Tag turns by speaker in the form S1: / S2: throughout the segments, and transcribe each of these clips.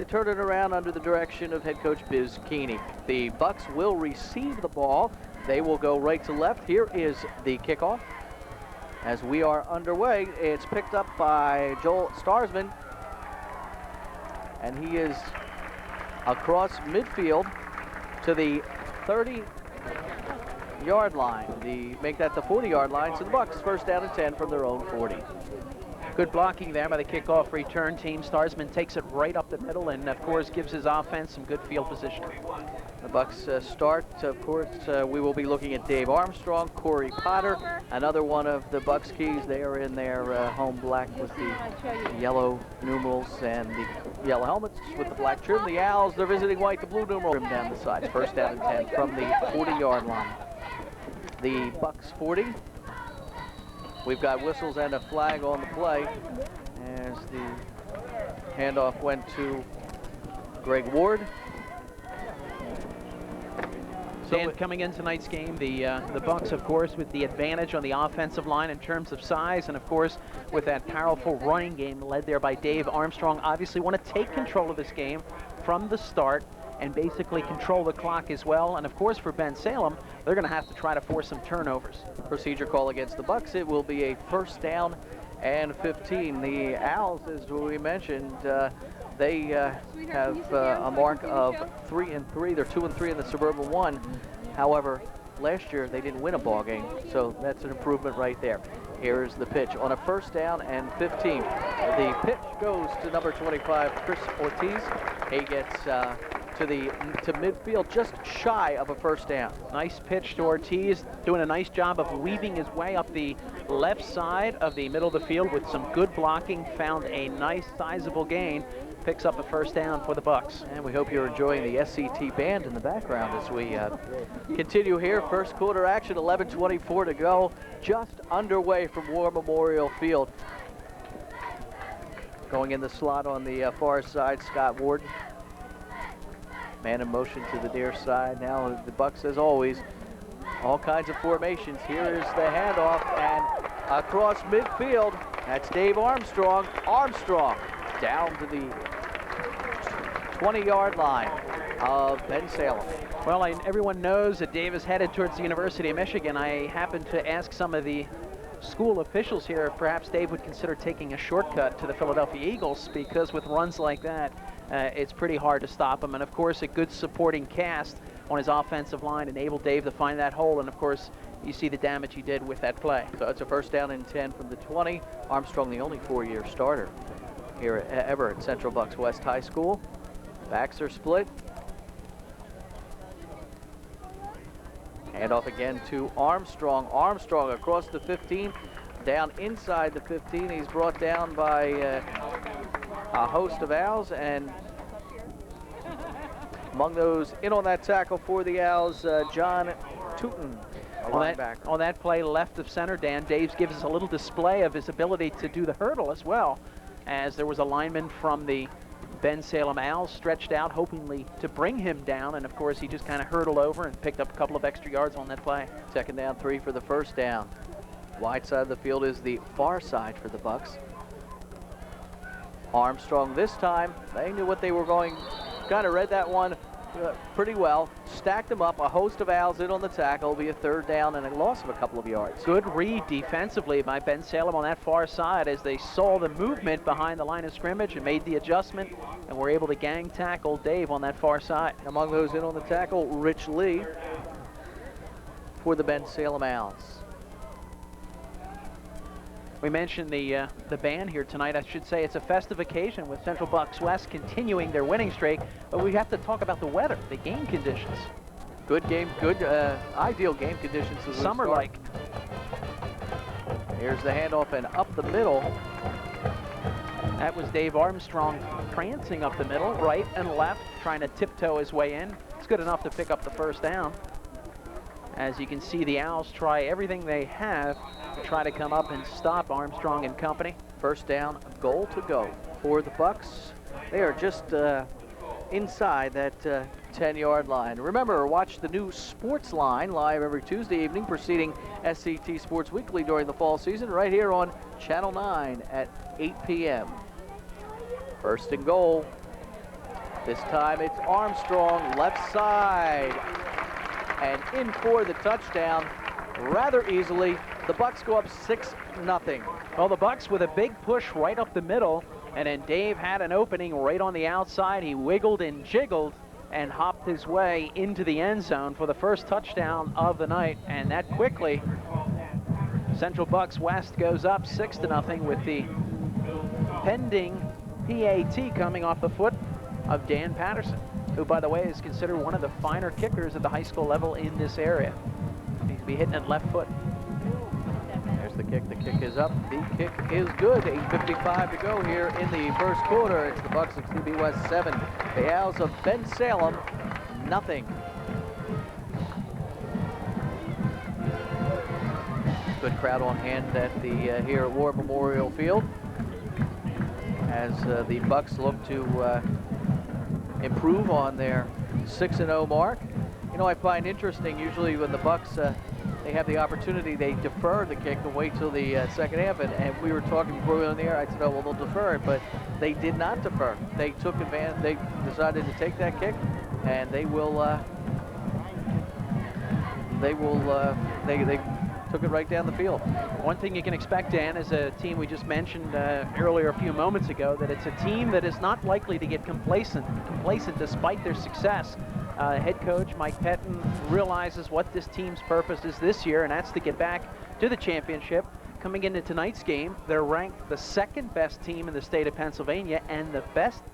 S1: They turn it around under the direction of head coach Biz Keeney. The Bucks will receive the ball. They will go right to left. Here is the kickoff. As we are underway, it's picked up by Joel Starsman, and he is across midfield to the 30-yard line. Make that the 40-yard line, so the Bucks first down and 10 from their own 40.
S2: Good blocking there by the kickoff return team. Starsman takes it right up the middle and, of course, gives his offense some good field position.
S1: The Bucks start, of course, we will be looking at Dave Armstrong, Corey Potter, another one of the Bucks keys. They are in their home black with the yellow numerals and the yellow helmets with the black trim. The Owls, they're visiting white, the blue numeral trim down the sides. First down and 10 from the 40-yard line. The Bucks 40. We've got whistles and a flag on the play as the handoff went to Greg Ward.
S2: And coming in tonight's game, the Bucks, of course, with the advantage on the offensive line in terms of size, and of course with that powerful running game led there by Dave Armstrong, obviously want to take control of this game from the start and basically control the clock as well. And of course for Bensalem, they're going to have to try to force some turnovers.
S1: Procedure call against the Bucks. It will be a first down and 15. The Owls, as we mentioned, they have a mark of 3-3. They're 2-3 in the Suburban 1. However, last year they didn't win a ball game, so that's an improvement right there. Here's the pitch on a first down and 15. The pitch goes to number 25, Chris Ortiz. He gets to midfield, just shy of a first down.
S2: Nice pitch to Ortiz, doing a nice job of weaving his way up the left side of the middle of the field with some good blocking. Found a nice sizable gain. Picks up a first down for the Bucks.
S1: And we hope you're enjoying the SCT band in the background as we continue here. First quarter action, 11:24 to go. Just underway from War Memorial Field. Going in the slot on the far side, Scott Ward. Man in motion to the near side. Now the Bucks, as always, all kinds of formations. Here is the handoff, and across midfield, that's Dave Armstrong. Armstrong down to the 20-yard line of Bensalem.
S2: Well, everyone knows that Dave is headed towards the University of Michigan. I happened to ask some of the school officials here if perhaps Dave would consider taking a shortcut to the Philadelphia Eagles, because with runs like that, it's pretty hard to stop him. And of course, a good supporting cast on his offensive line enabled Dave to find that hole. And of course, you see the damage he did with that play.
S1: So it's a first down and 10 from the 20. Armstrong, the only 4-year starter here ever at Central Bucks West High School. Backs are split. Handoff again to Armstrong. Armstrong across the 15, down inside the 15. He's brought down by a host of Owls, and among those in on that tackle for the Owls, John Tootin, a linebacker.
S2: On that play left of center, Dan, Dave gives us a little display of his ability to do the hurdle as well, as there was a lineman from the Bensalem Owls stretched out, hopingly to bring him down, and of course he just kind of hurdled over and picked up a couple of extra yards on that play.
S1: Second down, 3 for the first down. Wide side of the field is the far side for the Bucks. Armstrong this time, they knew what they were going, kind of read that one pretty well, stacked them up, a host of Owls in on the tackle. It'll be a third down and a loss of a couple of yards.
S2: Good read defensively by Bensalem on that far side as they saw the movement behind the line of scrimmage and made the adjustment, and were able to gang tackle Dave on that far side.
S1: Among those in on the tackle, Rich Lee for the Bensalem Owls.
S2: We mentioned the band here tonight. I should say it's a festive occasion with Central Bucks West continuing their winning streak, but we have to talk about the weather, the game conditions.
S1: Good game, good, ideal game conditions.
S2: Summer-like.
S1: Here's the handoff and up the middle.
S2: That was Dave Armstrong prancing up the middle, right and left, trying to tiptoe his way in. It's good enough to pick up the first down. As you can see, the Owls try everything they have to try to come up and stop Armstrong and company.
S1: First down, goal to go for the Bucks. They are just inside that 10-yard line. Remember, watch the new Sports Line live every Tuesday evening preceding SCT Sports Weekly during the fall season, right here on Channel 9 at 8 p.m. First and goal This time it's Armstrong, left side, and in for the touchdown rather easily. The Bucks go up 6-0.
S2: Well, the Bucks with a big push right up the middle, and then Dave had an opening right on the outside. He wiggled and jiggled and hopped his way into the end zone for the first touchdown of the night, and that quickly Central Bucks West goes up 6-0 with the pending PAT coming off the foot of Dan Patterson, who, by the way, is considered one of the finer kickers at the high school level in this area. He's be hitting it left foot.
S1: There's the kick. The kick is up. The kick is good. 8:55 to go here in the first quarter. It's the Bucks of CB West 7. The Owls of Bensalem, nothing. Good crowd on hand at the here at War Memorial Field as the Bucks look to improve on their 6-0 mark. You know, I find interesting, usually when the Bucks they have the opportunity, they defer the kick and wait till the second half. And we were talking before we were on the air. I said, oh, well, they'll defer it, but they did not defer. They took advantage. They decided to take that kick, and they took it right down the field.
S2: One thing you can expect, Dan, is a team we just mentioned earlier a few moments ago, that it's a team that is not likely to get complacent despite their success. Head coach Mike Pettine realizes what this team's purpose is this year, and that's to get back to the championship. Coming into tonight's game, they're ranked the second best team in the state of Pennsylvania and the best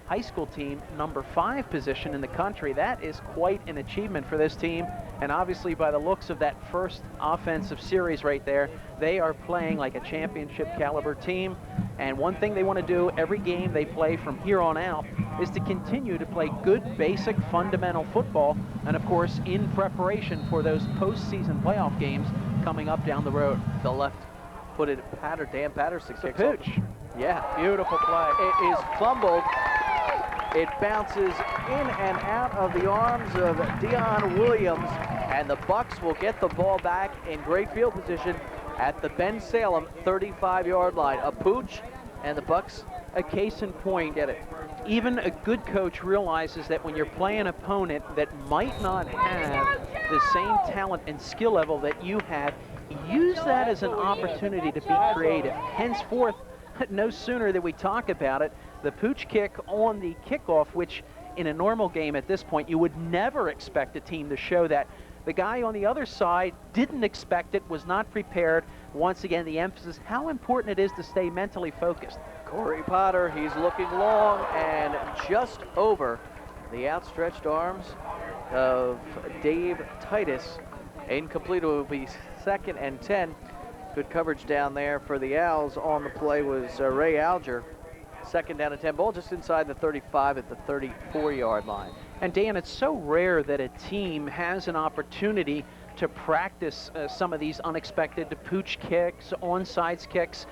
S2: high school team, number 5 position in the country. That is quite an achievement for this team, and obviously by the looks of that first offensive series right there, they are playing like a championship caliber team. And one thing they want to do every game they play from here on out is to continue to play good, basic, fundamental football, and of course in preparation for those postseason playoff games coming up down the road.
S1: The left-footed Dan Patterson kicks
S2: pooch.
S1: Yeah,
S2: Beautiful play.
S1: it is fumbled. It bounces in and out of the arms of Dion Williams, and the Bucks will get the ball back in great field position at the Bensalem 35-yard line. A pooch, and the Bucks,
S2: a case in point.
S1: Get it.
S2: Even a good coach realizes that when you're playing an opponent that might not have the same talent and skill level that you have, use that as an opportunity to be creative. Henceforth, no sooner than we talk about it, the pooch kick on the kickoff, which in a normal game at this point, you would never expect a team to show that. The guy on the other side didn't expect it, was not prepared. Once again, the emphasis, how important it is to stay mentally focused.
S1: Corey Potter, he's looking long and just over the outstretched arms of Dave Titus. Incomplete. It will be 2nd and 10. Good coverage down there for the Owls. On the play was Ray Alger. 2nd down and 10. Ball just inside the 35 at the 34-yard line.
S2: And Dan, it's so rare that a team has an opportunity to practice some of these unexpected pooch kicks, onside kicks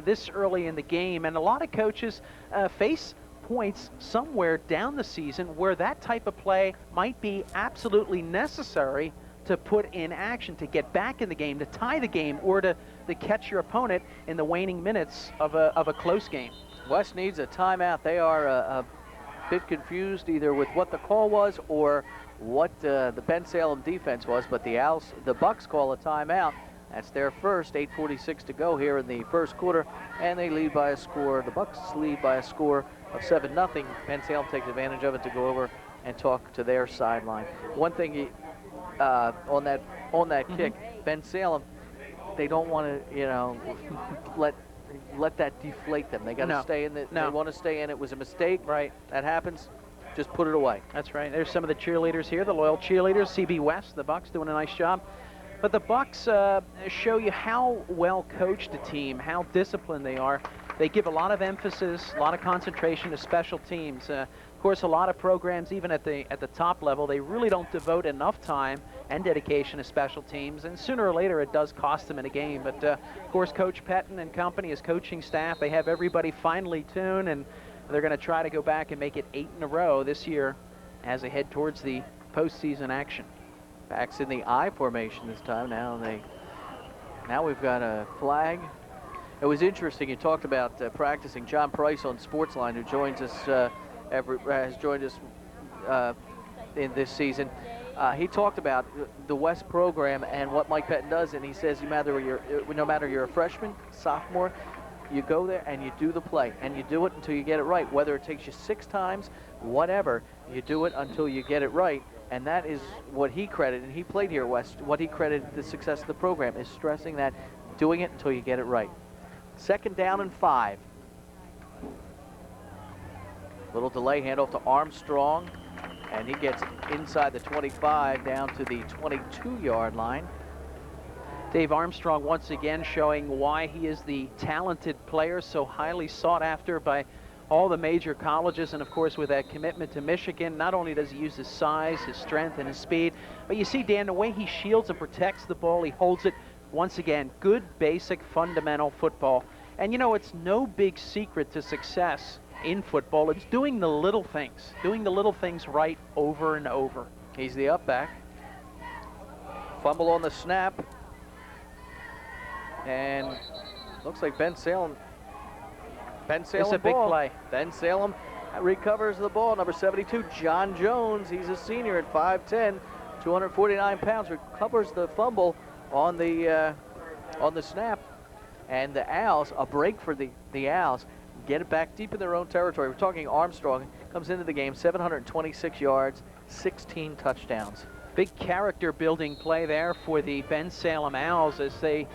S2: this early in the game. And a lot of coaches face points somewhere down the season where that type of play might be absolutely necessary to put in action, to get back in the game, to tie the game, or to catch your opponent in the waning minutes of a close game.
S1: West needs a timeout. They are a bit confused either with what the call was or what the Bensalem defense was, but the Bucks call a timeout. That's their first. 8:46 to go here in the first quarter, and they lead by a score. The Bucks lead by a score of 7-0. Bensalem takes advantage of it to go over and talk to their sideline. One thing on that kick, Bensalem, they don't want to, let that deflate them. They got to stay in it. They want to stay in. It was a mistake.
S2: Right.
S1: That happens. Just put it away.
S2: That's right. There's some of the cheerleaders here, the loyal cheerleaders. CB West, the Bucks doing a nice job. But the Bucks show you how well coached a team, how disciplined they are. They give a lot of emphasis, a lot of concentration to special teams. Of course, a lot of programs, even at the top level, they really don't devote enough time and dedication to special teams, and sooner or later it does cost them in a game. But of course, Coach Pettine and company, his coaching staff, they have everybody finely tuned, and they're going to try to go back and make it 8 in a row this year as they head towards the postseason action.
S1: Backs in the I formation this time. Now we've got a flag. It was interesting. You talked about practicing. John Price on Sportsline, who joins us has joined us in this season. He talked about the West program and what Mike Pettine does, and he says no matter you're a freshman, sophomore, you go there and you do the play, and you do it until you get it right. Whether it takes you 6 times, whatever, you do it until you get it right. And that is what he credited, and he played here at West, what he credited the success of the program is stressing that, doing it until you get it right. 2nd down and 5. Little delay, handoff to Armstrong, and he gets inside the 25 down to the 22-yard line.
S2: Dave Armstrong once again showing why he is the talented player, so highly sought after by all the major colleges, and of course with that commitment to Michigan, not only does he use his size, his strength, and his speed, but you see, Dan, the way he shields and protects the ball, he holds it, once again, good basic fundamental football. And you know, it's no big secret to success in football. It's doing the little things right over and over.
S1: He's the up back. Fumble on the snap. And looks like Bensalem.
S2: It's a big play.
S1: Bensalem recovers the ball. Number 72, John Jones. He's a senior at 5'10", 249 pounds. Recovers the fumble on the snap. And the Owls, a break for the Owls, get it back deep in their own territory. We're talking Armstrong comes into the game, 726 yards, 16 touchdowns.
S2: Big character building play there for the Bensalem Owls as they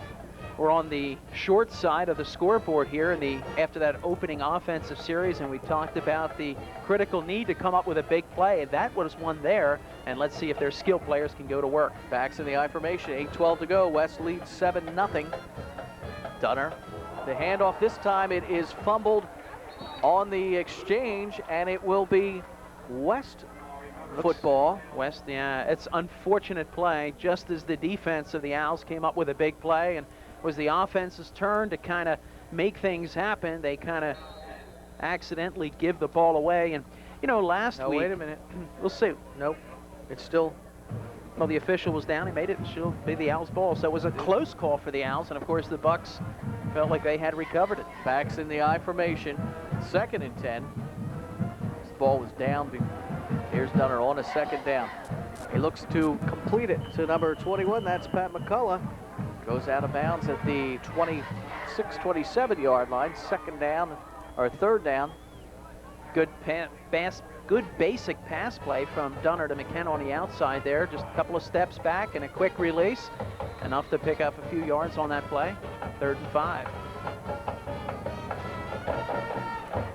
S2: were on the short side of the scoreboard here after that opening offensive series, and we talked about the critical need to come up with a big play. That was one there, and let's see if their skill players can go to work.
S1: Backs in the I formation, 8:12 to go. West leads 7-0. Dunner, the handoff this time, it is fumbled on the exchange, and it will be West football.
S2: West, yeah, it's unfortunate play, just as the defense of the Owls came up with a big play, and was the offense's turn to kind of make things happen. They kind of accidentally give the ball away. And, you know, last week...
S1: wait a minute.
S2: We'll see.
S1: Nope. It's still...
S2: Well, the official was down. He made it. She'll be the Owls' ball. So it was a close call for the Owls. And, of course, the Bucks felt like they had recovered it.
S1: Backs in the I formation. 2nd and 10. This ball was down. Here's Dunner on a 2nd down. He looks to complete it to number 21. That's Pat McCullough. Goes out of bounds at the 26, 27-yard line. 2nd down, or 3rd down.
S2: Good basic pass play from Dunner to McKenna on the outside there. Just a couple of steps back and a quick release. Enough to pick up a few yards on that play. 3rd and 5.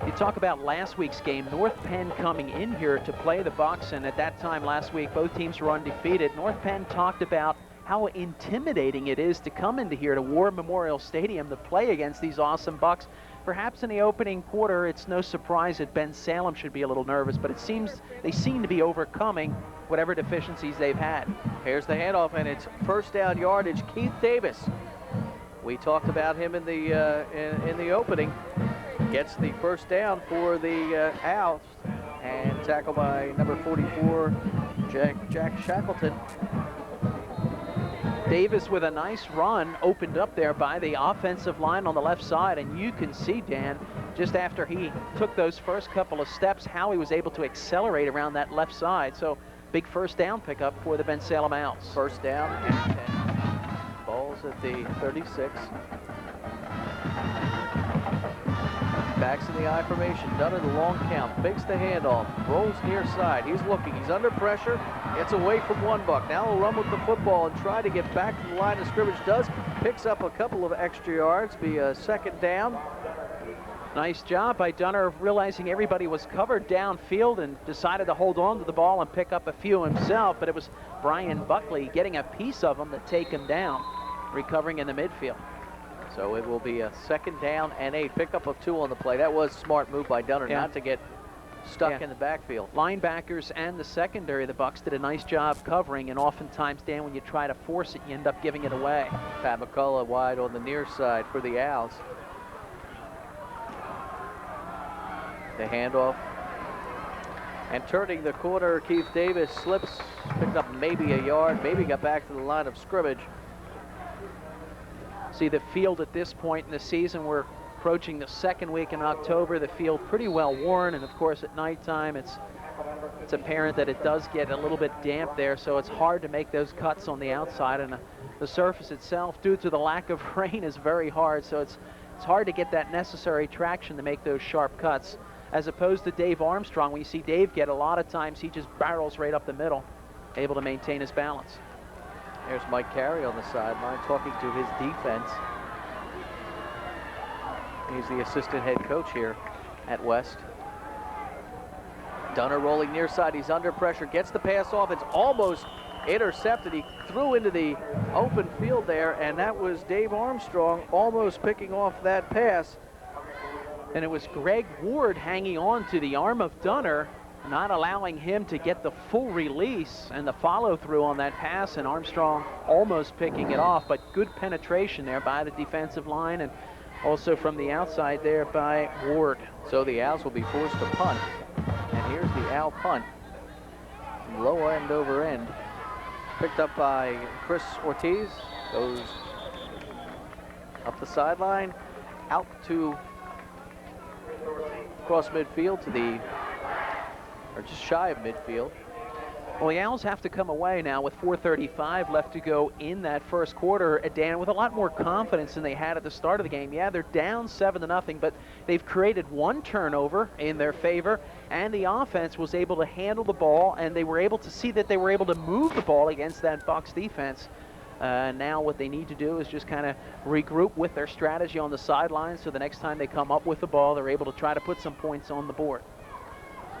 S2: You talk about last week's game, North Penn coming in here to play the Bucks, and at that time last week, both teams were undefeated. North Penn talked about how intimidating it is to come into here to War Memorial Stadium to play against these awesome Bucks. Perhaps in the opening quarter, it's no surprise that Bensalem should be a little nervous, but they seem to be overcoming whatever deficiencies they've had.
S1: Here's the handoff, and it's 1st down yardage. Keith Davis. We talked about him in the opening. Gets the 1st down for the Owls, and tackled by number 44, Jack Shackleton.
S2: Davis with a nice run opened up there by the offensive line on the left side, and you can see, Dan, just after he took those first couple of steps, how he was able to accelerate around that left side. So big 1st down pickup for the Bensalem Owls.
S1: 1st down and 10. Ball's at the 36. Backs in the I formation. Dunner the long count. Fakes the handoff. Rolls near side. He's looking. He's under pressure. Gets away from one Buck. Now he'll run with the football and try to get back to the line of scrimmage. Does. Picks up a couple of extra yards. Be a 2nd down.
S2: Nice job by Dunner of realizing everybody was covered downfield and decided to hold on to the ball and pick up a few himself. But it was Brian Buckley getting a piece of them to take him down, recovering in the midfield.
S1: So it will be a 2nd down and 8. Pickup of 2 on the play. That was a smart move by Dunner not to get stuck in the backfield.
S2: Linebackers and the secondary, the Bucks did a nice job covering, and oftentimes, Dan, when you try to force it, you end up giving it away.
S1: Pat McCullough wide on the near side for the Owls. The handoff. And turning the corner, Keith Davis slips, picked up maybe a yard, maybe got back to the line of scrimmage.
S2: See the field at this point in the season, we're approaching the second week in October. The field pretty well worn, and of course at nighttime it's apparent that it does get a little bit damp there, so it's hard to make those cuts on the outside, and the surface itself, due to the lack of rain, is very hard, so it's hard to get that necessary traction to make those sharp cuts, as opposed to Dave Armstrong. We see Dave get a lot of times, he just barrels right up the middle, able to maintain his balance.
S1: There's Mike Carey on the sideline talking to his defense. He's the assistant head coach here at West. Dunner rolling near side. He's under pressure. Gets the pass off. It's almost intercepted. He threw into the open field there, and that was Dave Armstrong almost picking off that pass.
S2: And it was Greg Ward hanging on to the arm of Dunner, not allowing him to get the full release and the follow-through on that pass, and Armstrong almost picking it off, but good penetration there by the defensive line, and also from the outside there by Ward.
S1: So the Owls will be forced to punt. And here's the Owl punt. Low end over end. Picked up by Chris Ortiz. Goes up the sideline. Out to across midfield to the, or just shy of midfield.
S2: Well, the Owls have to come away now with 4:35 left to go in that first quarter, Dan, with a lot more confidence than they had at the start of the game. Yeah, they're down 7-0, but they've created one turnover in their favor, and the offense was able to handle the ball, and they were able to see that they were able to move the ball against that Bucs defense. Now what they need to do is just kind of regroup with their strategy on the sidelines, so the next time they come up with the ball, they're able to try to put some points on the board.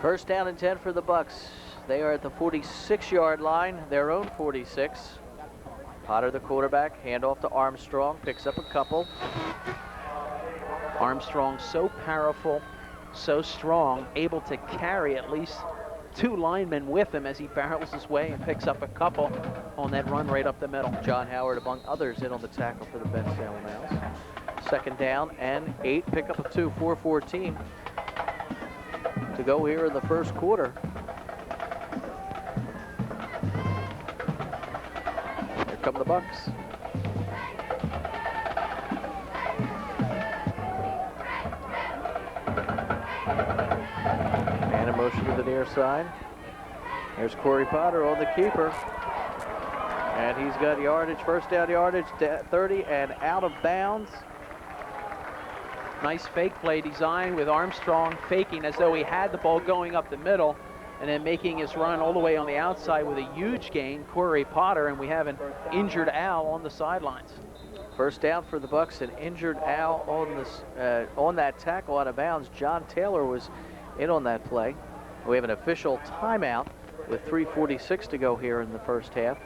S1: First down and 10 for the Bucs. They are at the 46-yard line, their own 46. Potter, the quarterback, handoff to Armstrong, picks up a couple.
S2: Armstrong so powerful, so strong, able to carry at least two linemen with him as he barrels his way and picks up a couple on that run right up the middle.
S1: John Howard, among others, in on the tackle for the Bensalem Owls. Second down and 8, pickup of 2, 4:14 to go here in the first quarter. Here come the Bucs. Man in motion to the near side. There's Corey Potter on the keeper. And he's got yardage, first down yardage, 30 and out of bounds.
S2: Nice fake play design with Armstrong faking as though he had the ball going up the middle, and then making his run all the way on the outside with a huge gain, Corey Potter, and we have an injured Al on the sidelines.
S1: First down for the Bucs, an injured Al on this on that tackle out of bounds. John Taylor was in on that play. We have an official timeout with 3:46 to go here in the first half.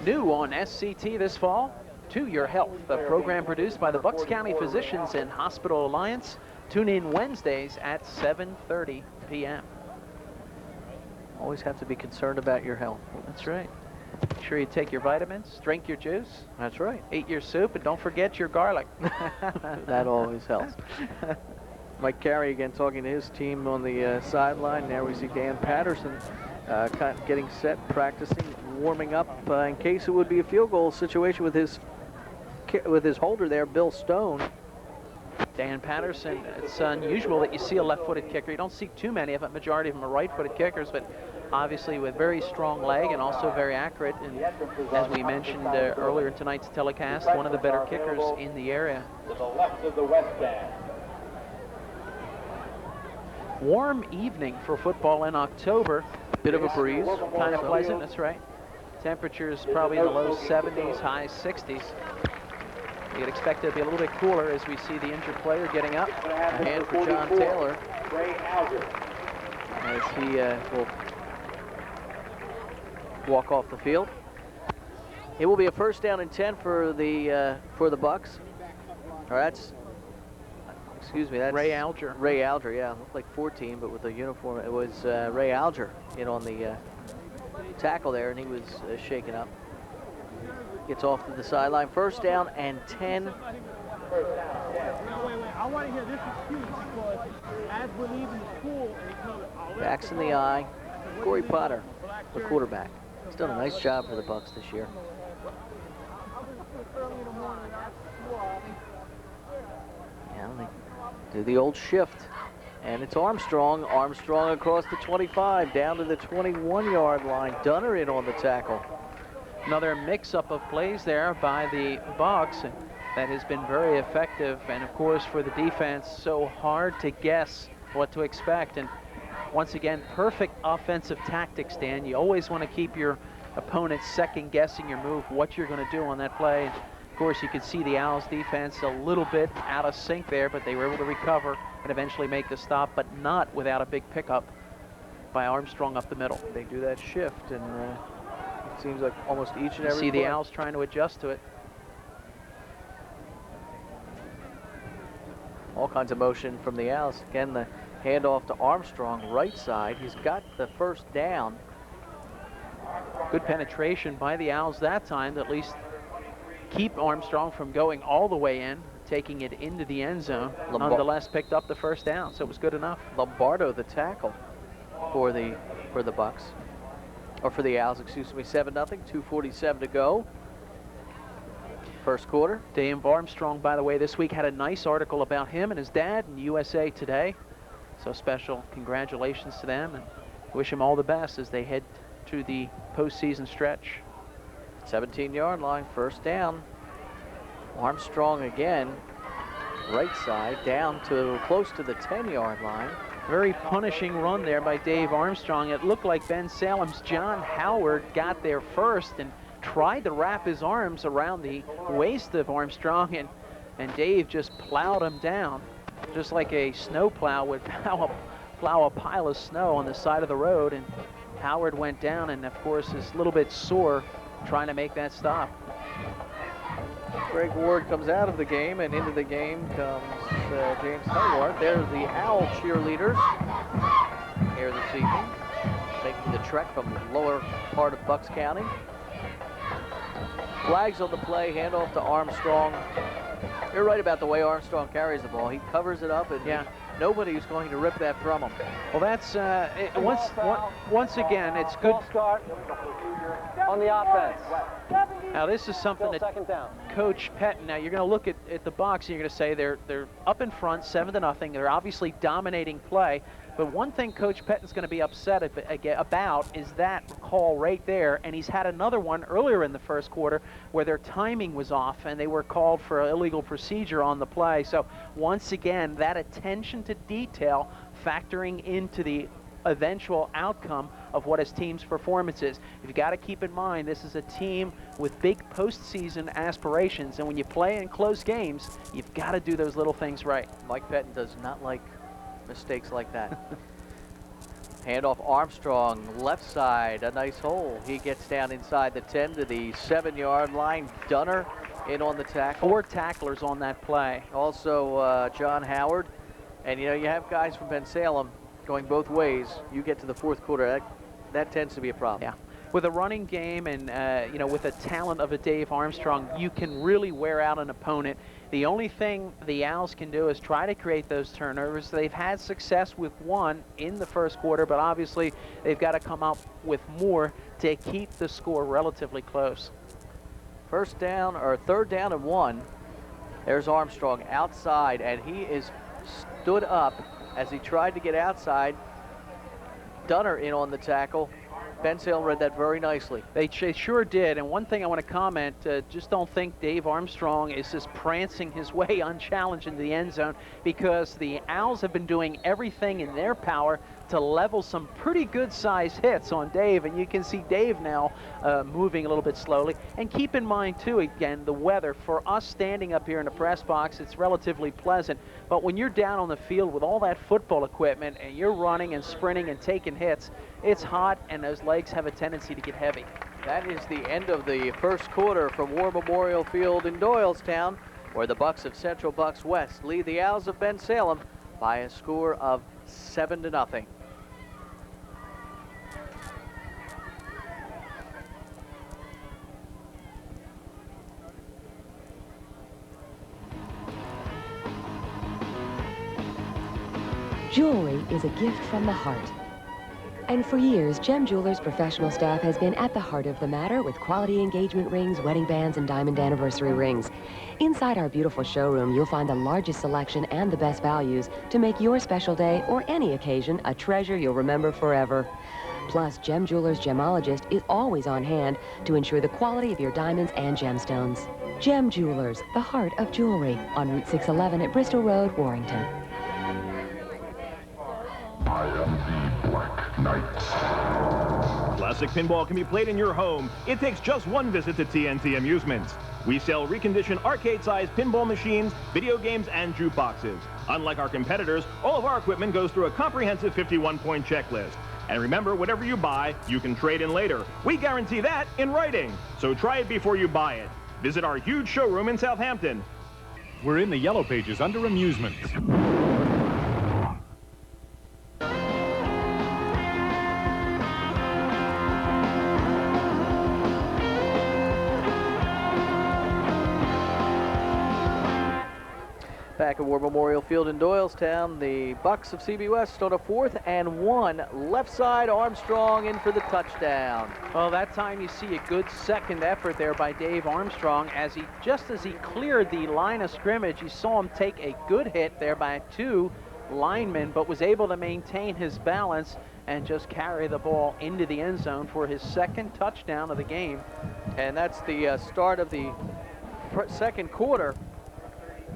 S2: New on SCT this fall, To Your Health, a program produced by the Bucks County Physicians and Hospital Alliance. Tune in Wednesdays at 7:30 p.m.
S1: Always have to be concerned about your health.
S2: That's right. Make sure you take your vitamins, drink your juice.
S1: That's right.
S2: Eat your soup, and don't forget your garlic.
S1: That always helps. Mike Carey again talking to his team on the sideline. There we see Dan Patterson kind of getting set, practicing, warming up in case it would be a field goal situation with his holder there, Bill Stone.
S2: Dan Patterson, it's unusual that you see a left-footed kicker. You don't see too many of them. Majority of them are right-footed kickers, but obviously with very strong leg and also very accurate. And as we mentioned earlier in tonight's telecast, one of the better kickers in the area.
S3: To the left of the west stand.
S2: Warm evening for football in October.
S1: Bit of a breeze.
S2: Kind of pleasant, that's right. Temperatures probably in the low 70s, high 60s. You'd expect it to be a little bit cooler as we see the injured player getting up.
S1: A hand for John Taylor as he will walk off the field. It will be a first down and 10 for the Bucs. Or that's, excuse me, that's
S2: Ray Alger.
S1: Ray Alger, yeah, looked like 14, but with the uniform, it was Ray Alger in on the tackle there, and he was shaken up. Gets off to the sideline. First down and 10.
S4: Wait. I want to hear this excuse because as we're leaving the school,
S1: Backs in the eye. Corey Potter, the quarterback. He's done a nice job for the Bucs this year.
S4: early in the morning,
S1: Do the old shift. And it's Armstrong. Armstrong across the 25, down to the 21-yard line. Dunner in on the tackle.
S2: Another mix-up of plays there by the Bucks, and that has been very effective. And of course, for the defense, so hard to guess what to expect. And once again, perfect offensive tactics, Dan. You always want to keep your opponent second-guessing your move, what you're going to do on that play. And of course, you could see the Owls defense a little bit out of sync there, but they were able to recover and eventually make the stop, but not without a big pickup by Armstrong up the middle.
S1: They do that shift, and it seems like almost each and
S2: You
S1: every
S2: see
S1: play.
S2: the Owls trying to adjust to it.
S1: All kinds of motion from the Owls. Again, the handoff to Armstrong, right side. He's got the first down.
S2: Good penetration by the Owls that time to at least keep Armstrong from going all the way in, taking it into the end zone. Nonetheless, picked up the first down, so it was good enough.
S1: Lombardo, the tackle for the Bucks, or for the Owls, excuse me. 7-0, 2:47 to go. First quarter.
S2: Dave Armstrong, by the way, this week had a nice article about him and his dad in USA Today. So special congratulations to them, and wish him all the best as they head to the postseason stretch.
S1: 17-yard line, first down. Armstrong again, right side, down to close to the 10-yard line.
S2: Very punishing run there by Dave Armstrong. It looked like Bensalem's John Howard got there first and tried to wrap his arms around the waist of Armstrong, and Dave just plowed him down, just like a snow plow would plow a pile of snow on the side of the road. And Howard went down, and of course is a little bit sore trying to make that stop.
S1: Greg Ward comes out of the game, and into the game comes James Hayward. There's the Owl cheerleaders here this evening, making the trek from the lower part of Bucks County. Flags on the play, handoff to Armstrong. You're right about the way Armstrong carries the ball. He covers it up, and nobody's going to rip that from him.
S2: Well, that's once again, it's good.
S3: Start on the offense.
S2: Now this is something that
S3: Second down.
S2: Coach Pettine, now you're going to look at the Bucks and you're going to say they're up in front 7-0. They're obviously dominating play. But one thing Coach Pettine's going to be upset about is that call right there. And he's had another one earlier in the first quarter where their timing was off and they were called for illegal procedure on the play. So once again, that attention to detail factoring into the eventual outcome of what his team's performance is. You've got to keep in mind this is a team with big postseason aspirations, and when you play in close games, you've got to do those little things right.
S1: Mike Pettine does not like mistakes like that. Handoff Armstrong, left side, a nice hole. He gets down inside the 10 to the 7-yard line. Dunner in on the tackle.
S2: 4 tacklers on that play.
S1: Also John Howard. And you know, you have guys from Bensalem going both ways. You get to the fourth quarter, that tends to be a problem.
S2: Yeah. With a running game and you know, with the talent of a Dave Armstrong, you can really wear out an opponent. The only thing the Owls can do is try to create those turnovers. They've had success with one in the first quarter, but obviously they've got to come up with more to keep the score relatively close.
S1: First down, or third down and 1. There's Armstrong outside, and he is stood up as he tried to get outside. Dunner in on the tackle. Bensalem read that very nicely.
S2: They sure did. And one thing I want to comment, just don't think Dave Armstrong is just prancing his way unchallenged into the end zone, because the Owls have been doing everything in their power to level some pretty good sized hits on Dave. And you can see Dave now moving a little bit slowly. And keep in mind too, again, the weather. For us standing up here in the press box, it's relatively pleasant. But when you're down on the field with all that football equipment and you're running and sprinting and taking hits, it's hot and those legs have a tendency to get heavy.
S1: That is the end of the first quarter from War Memorial Field in Doylestown, where the Bucks of Central Bucks West lead the Owls of Bensalem by a score of 7-0.
S5: Jewelry is a gift from the heart. And for years, Gem Jewelers' professional staff has been at the heart of the matter with quality engagement rings, wedding bands, and diamond anniversary rings. Inside our beautiful showroom, you'll find the largest selection and the best values to make your special day or any occasion a treasure you'll remember forever. Plus, Gem Jewelers' gemologist is always on hand to ensure the quality of your diamonds and gemstones. Gem Jewelers, the heart of jewelry, on Route 611 at Bristol Road, Warrington.
S6: I am the Black Knight. Classic pinball can be played in your home. It takes just one visit to TNT Amusements. We sell reconditioned arcade-sized pinball machines, video games, and jukeboxes. Unlike our competitors, all of our equipment goes through a comprehensive 51-point checklist. And remember, whatever you buy, you can trade in later. We guarantee that in writing. So try it before you buy it. Visit our huge showroom in Southampton.
S7: We're in the yellow pages under amusements.
S1: Back at War Memorial Field in Doylestown, the Bucks of CB West on a 4th and 1. Left side, Armstrong in for the touchdown.
S2: Well, that time you see a good second effort there by Dave Armstrong just as he cleared the line of scrimmage, you saw him take a good hit there by 2 linemen, but was able to maintain his balance and just carry the ball into the end zone for his second touchdown of the game.
S1: And that's the start of the second quarter.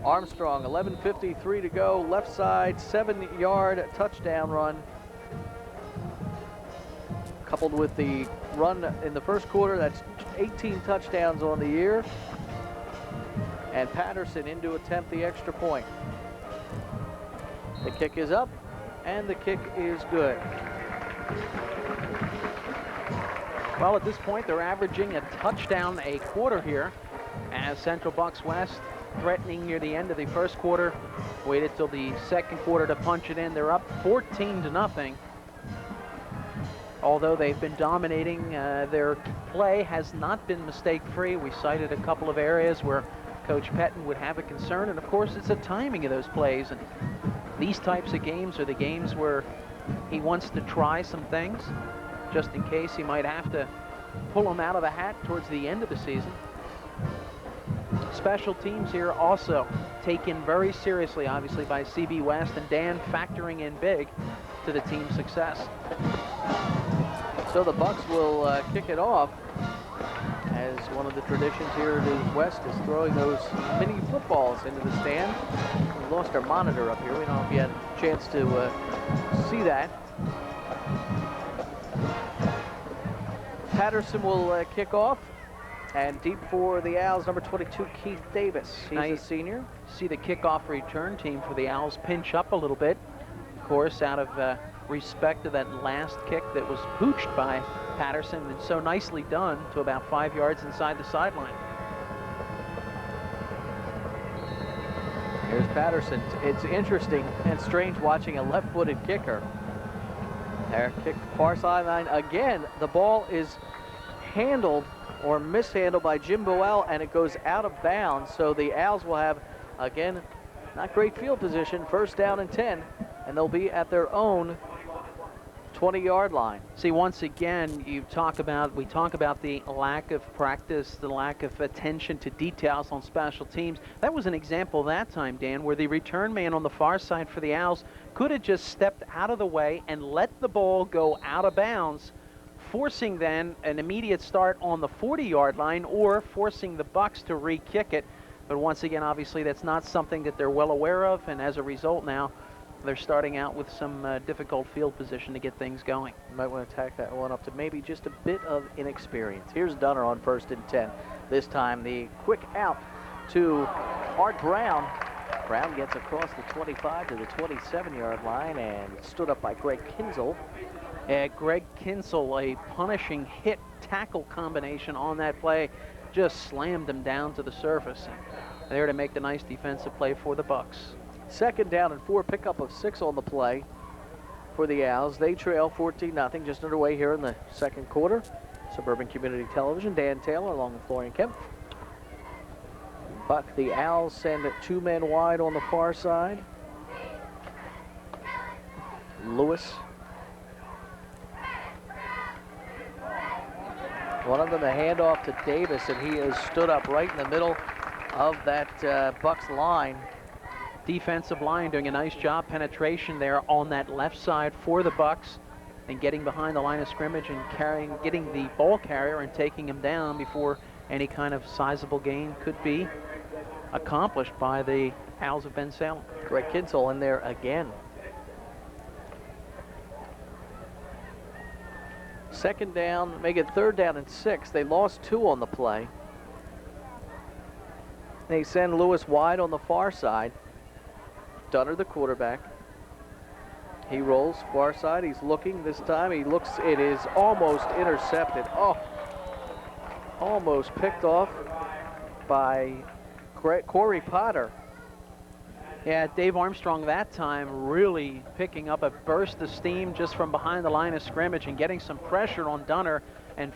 S1: Armstrong, 11:53 to go, left side, 7-yard touchdown run. Coupled with the run in the first quarter, that's 18 touchdowns on the year. And Patterson in to attempt the extra point. The kick is up, and the kick is good.
S2: Well, at this point, they're averaging a touchdown a quarter here as Central Bucks West threatening near the end of the first quarter. Waited till the second quarter to punch it in. They're up 14-0. Although they've been dominating, their play has not been mistake-free. We cited a couple of areas where Coach Pettine would have a concern, and of course it's the timing of those plays. And these types of games are the games where he wants to try some things, just in case he might have to pull them out of the hat towards the end of the season. Special teams here also taken very seriously, obviously, by CB West, and Dan factoring in big to the team's success.
S1: So the Bucks will kick it off, as one of the traditions here at West is throwing those mini footballs into the stand. We lost our monitor up here. We don't know if you had a chance to see that. Patterson will kick off. And deep for the Owls, number 22, Keith Davis. He's a senior.
S2: See the kickoff return team for the Owls pinch up a little bit. Of course, out of respect to that last kick that was pooched by Patterson, and so nicely done to about 5 yards inside the sideline.
S1: Here's Patterson. It's interesting and strange watching a left-footed kicker. There, kick far sideline. Again, the ball is handled or mishandled by Jim Boel, and it goes out of bounds. So the Owls will have, again, not great field position, 1st down and 10, and they'll be at their own 20-yard line.
S2: See, once again, we talk about the lack of practice, the lack of attention to details on special teams. That was an example that time, Dan, where the return man on the far side for the Owls could have just stepped out of the way and let the ball go out of bounds, forcing then an immediate start on the 40-yard line, or forcing the Bucks to re-kick it. But once again, obviously, that's not something that they're well aware of, and as a result now, they're starting out with some difficult field position to get things going.
S1: You might want to tack that one up to maybe just a bit of inexperience. Here's Dunner on 1st and 10. This time the quick out to Art Brown. Brown gets across the 25 to the 27-yard line and stood up by Greg Kinzel.
S2: Greg Kinzel, a punishing hit tackle combination on that play, just slammed him down to the surface. There to make the nice defensive play for the Bucks.
S1: 2nd down and 4, pickup of 6 on the play for the Owls. They trail 14-0, just underway here in the second quarter. Suburban Community Television, Dan Taylor along with Florian Kemp. Buck, the Owls send it 2 men wide on the far side. Lewis One of them a handoff to Davis, and he is stood up right in the middle of that Bucks line.
S2: Defensive line doing a nice job penetration there on that left side for the Bucks, and getting behind the line of scrimmage and getting the ball carrier and taking him down before any kind of sizable gain could be accomplished by the Owls of Bensalem.
S1: Greg Kinsel in there again. Second down, make it 3rd down and 6. They lost 2 on the play. They send Lewis wide on the far side. Dunner, the quarterback. He rolls far side. He's looking this time. He looks. It is almost intercepted. Oh, almost picked off by Corey Potter.
S2: Yeah, Dave Armstrong that time really picking up a burst of steam just from behind the line of scrimmage and getting some pressure on Dunner and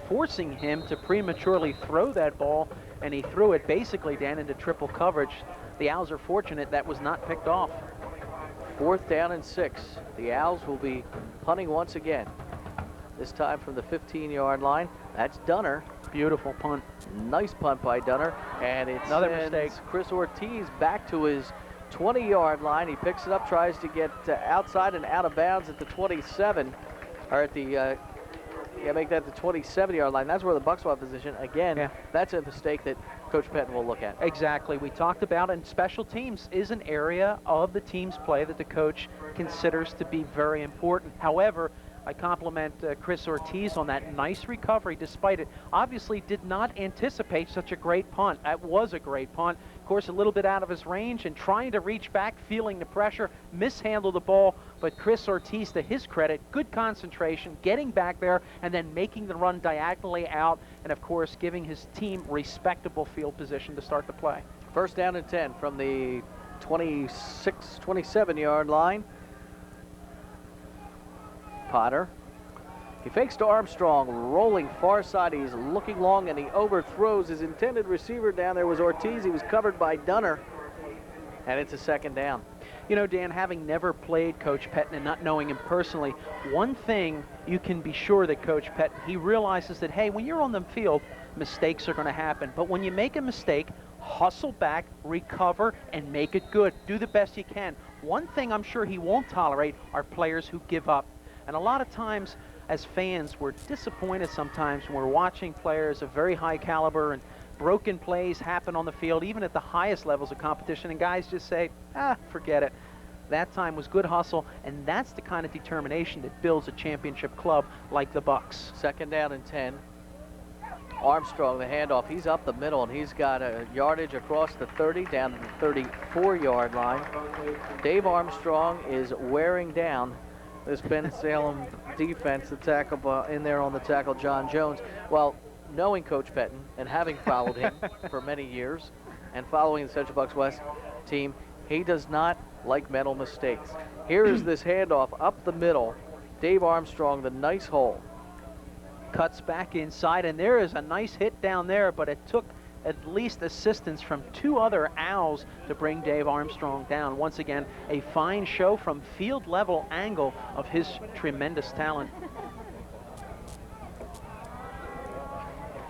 S2: forcing him to prematurely throw that ball, and he threw it basically, Dan, into triple coverage. The Owls are fortunate that was not picked off.
S1: 4th down and 6. The Owls will be punting once again. This time from the 15-yard line. That's Dunner.
S2: Beautiful punt.
S1: Nice punt by Dunner. And it's
S2: another mistake.
S1: Chris Ortiz back to his 20-yard line. He picks it up, tries to get outside and out of bounds at the 27, or at the make that the 27-yard line. That's where the Bucks will have position. Again,
S2: yeah.
S1: That's a mistake that Coach Pettine will look at.
S2: Exactly. We talked about, and special teams is an area of the team's play that the coach considers to be very important. However, I compliment Chris Ortiz on that nice recovery, despite it. Obviously did not anticipate such a great punt. That was a great punt. Of course, a little bit out of his range and trying to reach back, feeling the pressure, mishandled the ball. But Chris Ortiz, to his credit, good concentration, getting back there and then making the run diagonally out, and of course giving his team respectable field position to start the play.
S1: 1st down and 10 from the 27-yard line. Potter. He fakes to Armstrong, rolling far side. He's looking long, and he overthrows his intended receiver. Down there was Ortiz. He was covered by Dunner, and it's a 2nd down.
S2: You know, Dan, having never played Coach Pettine and not knowing him personally, one thing you can be sure that Coach Pettine, he realizes that, hey, when you're on the field, mistakes are going to happen. But when you make a mistake, hustle back, recover, and make it good. Do the best you can. One thing I'm sure he won't tolerate are players who give up. And a lot of times, as fans, we're disappointed sometimes when we're watching players of very high caliber and broken plays happen on the field, even at the highest levels of competition, and guys just say, forget it. That time was good hustle, and that's the kind of determination that builds a championship club like the Bucks.
S1: 2nd down and 10. Armstrong, the handoff. He's up the middle, and he's got a yardage across the 30, down to the 34-yard line. Dave Armstrong is wearing down this Bensalem defense, the tackle in there on the tackle, John Jones. Well, knowing Coach Pettine and having followed him for many years and following the Central Bucks West team, he does not like mental mistakes. Here is this handoff up the middle. Dave Armstrong, the nice hole.
S2: Cuts back inside, and there is a nice hit down there, but it took at least assistance from 2 other Owls to bring Dave Armstrong down. Once again, a fine show from field level angle of his tremendous talent.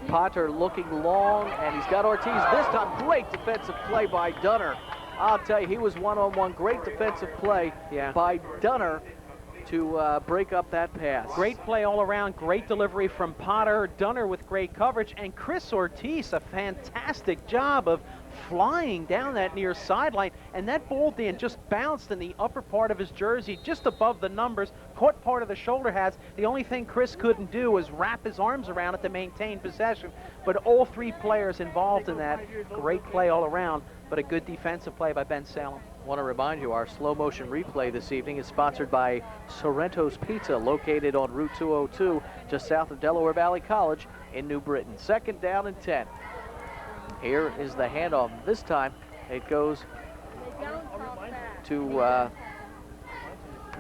S1: Potter looking long, and he's got Ortiz this time. Great defensive play by Dunner. I'll tell you, he was one-on-one. Great defensive play by Dunner to break up that pass.
S2: Great play all around, great delivery from Potter, Dunner with great coverage, and Chris Ortiz, a fantastic job of flying down that near sideline, and that ball, Dan, just bounced in the upper part of his jersey, just above the numbers, caught part of the shoulder pads. The only thing Chris couldn't do was wrap his arms around it to maintain possession, but all 3 players involved in that. Great play all around, but a good defensive play by Bensalem.
S1: Want to remind you, our slow motion replay this evening is sponsored by Sorrento's Pizza, located on Route 202, just south of Delaware Valley College in New Britain. 2nd down and 10. Here is the handoff. This time it goes to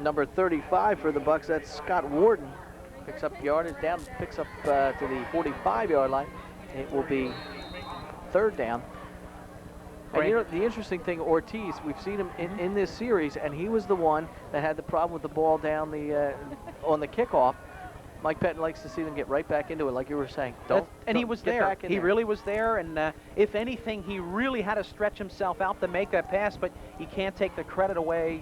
S1: number 35 for the Bucks. That's Scott Warden. Picks up yardage down, picks up to the 45-yard line. It will be 3rd down. And you know, the interesting thing, Ortiz, we've seen him in this series, and he was the one that had the problem with the ball down the on the kickoff. Mike Pettine likes to see them get right back into it, like you were saying.
S2: And he was
S1: get
S2: there.
S1: Back in
S2: He
S1: there.
S2: really was there, and if anything, he really had to stretch himself out to make that pass, but you can't take the credit away,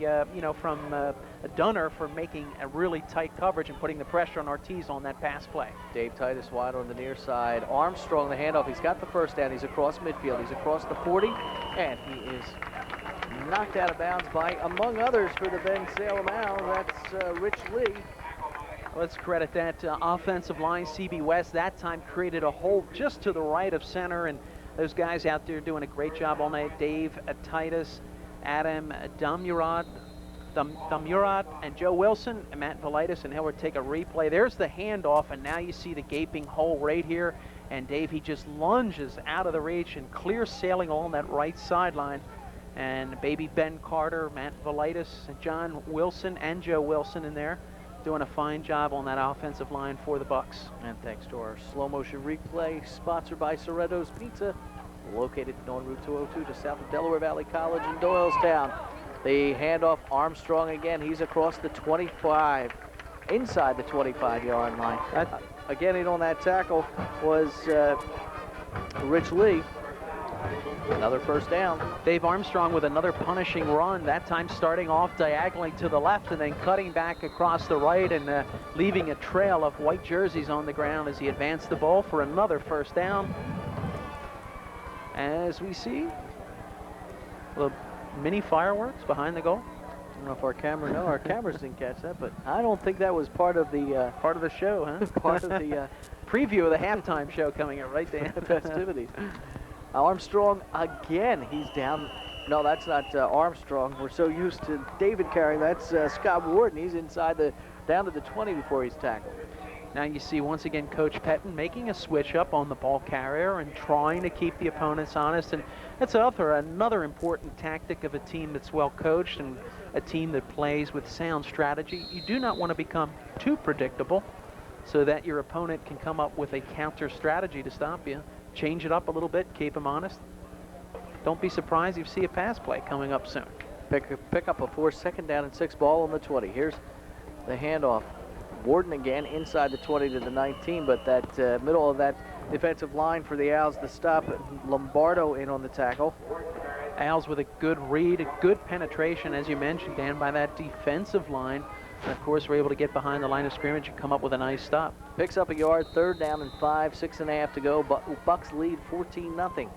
S2: from Dunner for making a really tight coverage and putting the pressure on Ortiz on that pass play.
S1: Dave Titus wide on the near side. Armstrong, the handoff. He's got the first down. He's across midfield. He's across the 40, and he is knocked out of bounds by, among others, for the Bensalem Owls. That's Rich Lee.
S2: Let's credit that offensive line. CB West that time created a hole just to the right of center, and those guys out there doing a great job all night. Dave Titus, Adam Damurat, and Joe Wilson, and Matt Velitis, and Hillard take a replay. There's the handoff, and now you see the gaping hole right here. And Dave, he just lunges out of the reach and clear sailing along that right sideline. And baby Ben Carter, Matt Velitis, John Wilson, and Joe Wilson in there, doing a fine job on that offensive line for the Bucks.
S1: And thanks to our slow motion replay, sponsored by Soretto's Pizza, located on Route 202 just south of Delaware Valley College in Doylestown. The handoff, Armstrong again. He's across the 25, inside the 25-yard line. Again, in on that tackle was Rich Lee. Another first down.
S2: Dave Armstrong with another punishing run, that time starting off diagonally to the left and then cutting back across the right and leaving a trail of white jerseys on the ground as he advanced the ball for another first down. As we see, the mini fireworks behind the goal.
S1: I don't know if our cameras didn't catch that, but I don't think that was part of the
S2: show, huh?
S1: part of the
S2: preview of the halftime show coming up, right, Dan?
S1: festivities. Armstrong again. He's down. No, that's not Armstrong. We're so used to David carrying. That's Scott Warden. He's down to the 20 before he's tackled.
S2: Now you see once again Coach Pettine making a switch up on the ball carrier and trying to keep the opponents honest. And that's another important tactic of a team that's well coached and a team that plays with sound strategy. You do not want to become too predictable so that your opponent can come up with a counter strategy to stop you. Change it up a little bit, keep them honest. Don't be surprised if you see a pass play coming up soon.
S1: Pick up a 4, 2nd down and 6 ball on the 20. Here's the handoff. Warden again inside the 20 to the 19, but that middle of that defensive line for the Owls, the stop. Lombardo in on the tackle.
S2: Owls with a good read, a good penetration, as you mentioned, Dan, by that defensive line. And of course, we're able to get behind the line of scrimmage and come up with a nice stop.
S1: Picks up a yard, 3rd down and 5, 6.5 to go. Bucks lead 14-0.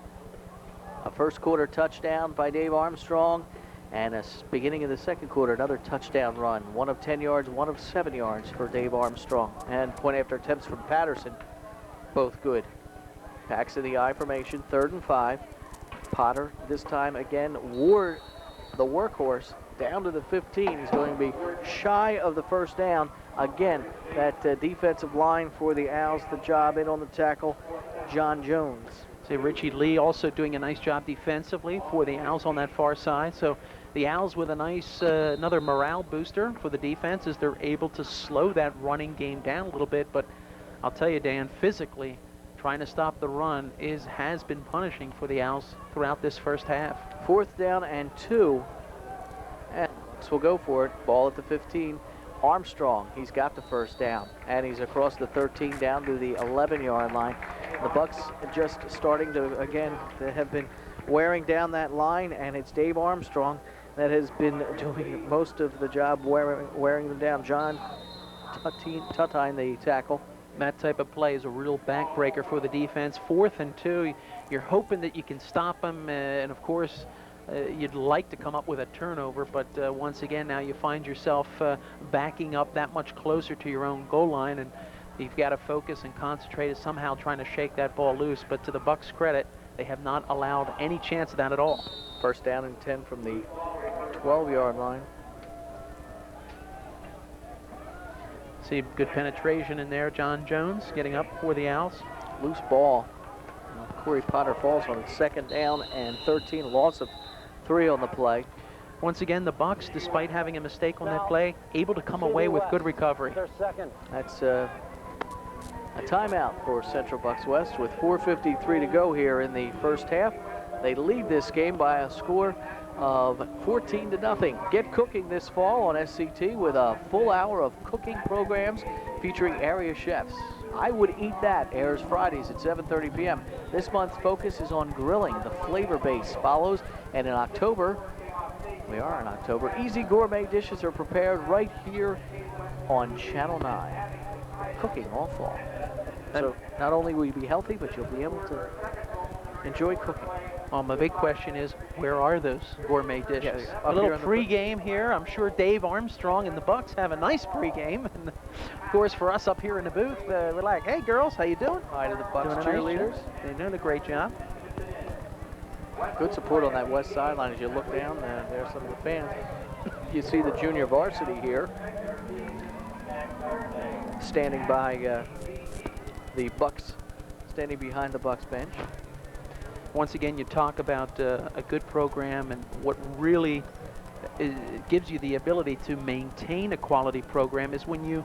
S1: A first quarter touchdown by Dave Armstrong, and a beginning of the second quarter, another touchdown run. 1 of 10 yards, 1 of 7 yards for Dave Armstrong. And point after attempts from Patterson, both good. Backs in the I formation, 3rd and 5. Potter this time again, Ward, the workhorse, down to the 15. He's going to be shy of the first down. Again, that defensive line for the Owls, the job in on the tackle, John Jones.
S2: See, Richie Lee also doing a nice job defensively for the Owls on that far side. So the Owls with a nice, another morale booster for the defense as they're able to slow that running game down a little bit. But I'll tell you, Dan, physically, trying to stop the run has been punishing for the Owls throughout this first half.
S1: 4th down and 2. And Bucks will go for it. Ball at the 15. Armstrong, he's got the first down, and he's across the 13 down to the 11-yard line. The Bucks just starting to, again, they have been wearing down that line, and it's Dave Armstrong that has been doing most of the job wearing them down. John Pettine, the tackle.
S2: That type of play is a real backbreaker for the defense. 4th and 2, you're hoping that you can stop them, and of course, you'd like to come up with a turnover, but once again, now you find yourself backing up that much closer to your own goal line, and you've got to focus and concentrate on somehow trying to shake that ball loose. But to the Bucks' credit, they have not allowed any chance of that at all.
S1: 1st down and 10 from the 12-yard line.
S2: See good penetration in there. John Jones getting up for the Owls.
S1: Loose ball. Corey Potter falls on it. 2nd down and 13. Loss of 3 on the play.
S2: Once again, the Bucks, despite having a mistake on that play, able to come away with good recovery.
S1: That's a timeout for Central Bucks West with 4:53 to go here in the first half. They lead this game by a score of 14-0. Get cooking this fall on SCT with a full hour of cooking programs featuring area chefs. I Would Eat That airs Fridays at 7:30 p.m. This month's focus is on grilling. The flavor base follows, and in October, we are in October, easy gourmet dishes are prepared right here on Channel 9. Cooking all fall. So not only will you be healthy, but you'll be able to enjoy cooking.
S2: Well, my big question is, where are those gourmet dishes?
S1: Yes,
S2: A little pregame here. I'm sure Dave Armstrong and the Bucks have a nice pregame. And of course, for us up here in the booth, we're like, hey, girls, how you doing?
S1: Hi to the Bucks
S2: Doing a nice
S1: cheerleaders.
S2: job. They're doing a great job.
S1: Good support on that west sideline as you look down. There's some of the fans. You see the junior varsity here standing by the Bucks, standing behind the Bucks bench.
S2: Once again, you talk about a good program, and what really gives you the ability to maintain a quality program is when you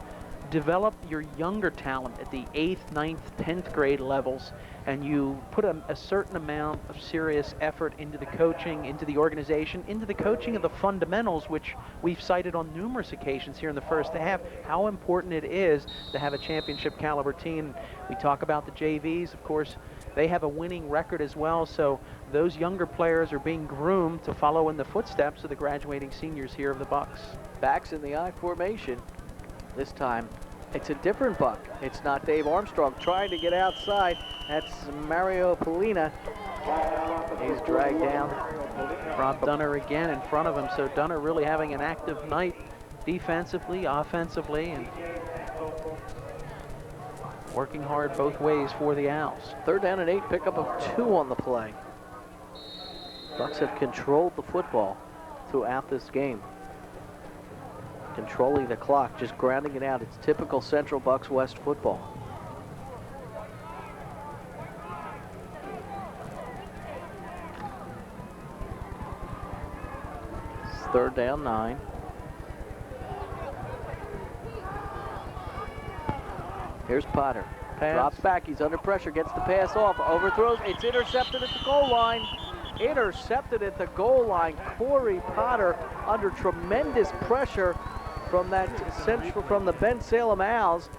S2: develop your younger talent at the 8th, 9th, 10th grade levels, and you put a certain amount of serious effort into the coaching, into the organization, into the coaching of the fundamentals, which we've cited on numerous occasions here in the first half, how important it is to have a championship caliber team. We talk about the JVs, of course, they have a winning record as well, so those younger players are being groomed to follow in the footsteps of the graduating seniors here of the Bucks.
S1: Backs in the I formation. This time, it's a different Buck. It's not Dave Armstrong trying to get outside. That's Mario Polina. He's dragged down.
S2: Rob Dunner again in front of him, so Dunner really having an active night defensively, offensively, and working hard both ways for the Owls.
S1: 3rd down and 8, pickup of 2 on the play. Bucks have controlled the football throughout this game. Controlling the clock, just grounding it out. It's typical Central Bucks West football. It's 3rd down 9. Here's Potter.
S2: Pass.
S1: Drops back, he's under pressure, gets the pass off, overthrows, it's intercepted at the goal line. Intercepted at the goal line. Corey Potter under tremendous pressure from that central, from the Bensalem Owls.